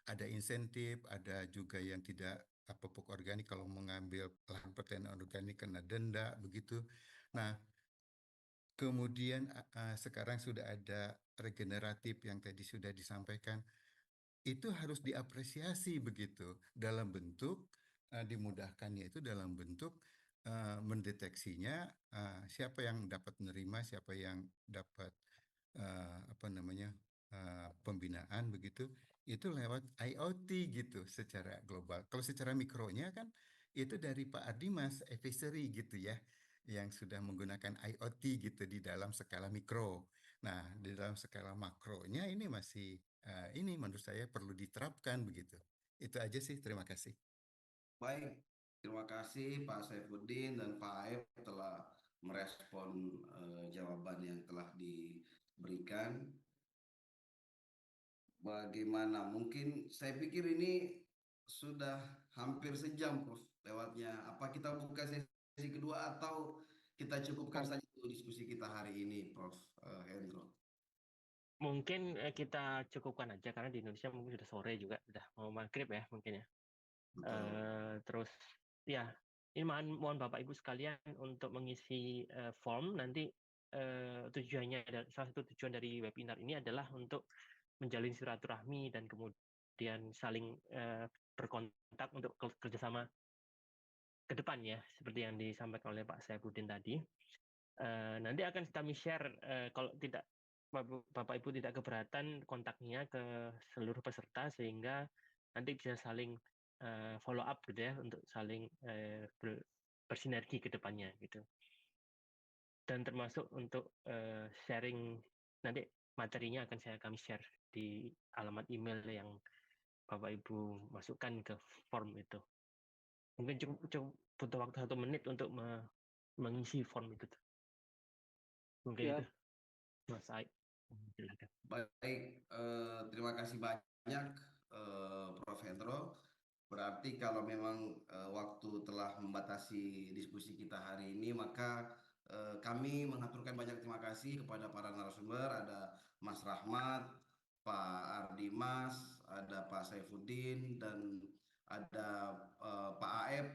ada insentif, ada juga yang tidak pupuk organik kalau mengambil lahan pertanian organik kena denda begitu. Nah, kemudian sekarang sudah ada regeneratif yang tadi sudah disampaikan. Itu harus diapresiasi begitu dalam bentuk dimudahkannya itu dalam bentuk mendeteksinya siapa yang dapat menerima, siapa yang dapat pembinaan begitu, itu lewat IoT gitu secara global. Kalau secara mikronya kan itu dari Pak Ardimas Advisory gitu ya, yang sudah menggunakan IoT gitu di dalam skala mikro. Nah, di dalam skala makronya ini masih ini menurut saya perlu diterapkan begitu. Itu aja sih, terima kasih. Baik, terima kasih Pak Saifuddin dan Pak Aep telah merespon jawaban yang telah diberikan. Bagaimana? Mungkin saya pikir ini sudah hampir sejam, Prof. Lewatnya. Apa kita buka sesi kedua atau kita cukupkan saja untuk diskusi kita hari ini, Prof. Hendro? Mungkin kita cukupkan aja karena di Indonesia mungkin sudah sore juga, sudah mau maghrib ya mungkin ya. Betul. Terus ya, ini mohon Bapak Ibu sekalian untuk mengisi form nanti. Tujuannya, salah satu tujuan dari webinar ini adalah untuk menjalin silaturahmi dan kemudian saling berkontak untuk kerjasama ke depan ya, seperti yang disampaikan oleh Pak Saifuddin tadi. Nanti akan kami share, kalau tidak Bapak Ibu tidak keberatan, kontaknya ke seluruh peserta sehingga nanti bisa saling follow up gitu ya, untuk saling bersinergi ke depannya gitu. Dan termasuk untuk sharing, nanti materinya akan kami share di alamat email yang Bapak Ibu masukkan ke form itu. Mungkin cukup butuh waktu 1 menit untuk mengisi form itu. Mungkin itu, Mas Aik. Silakan. Baik, terima kasih banyak Prof. Hendro. Berarti kalau memang waktu telah membatasi diskusi kita hari ini, maka kami mengaturkan banyak terima kasih kepada para narasumber. Ada Mas Rahmat, Pak Ardimas, ada Pak Saifuddin, dan ada Pak Aep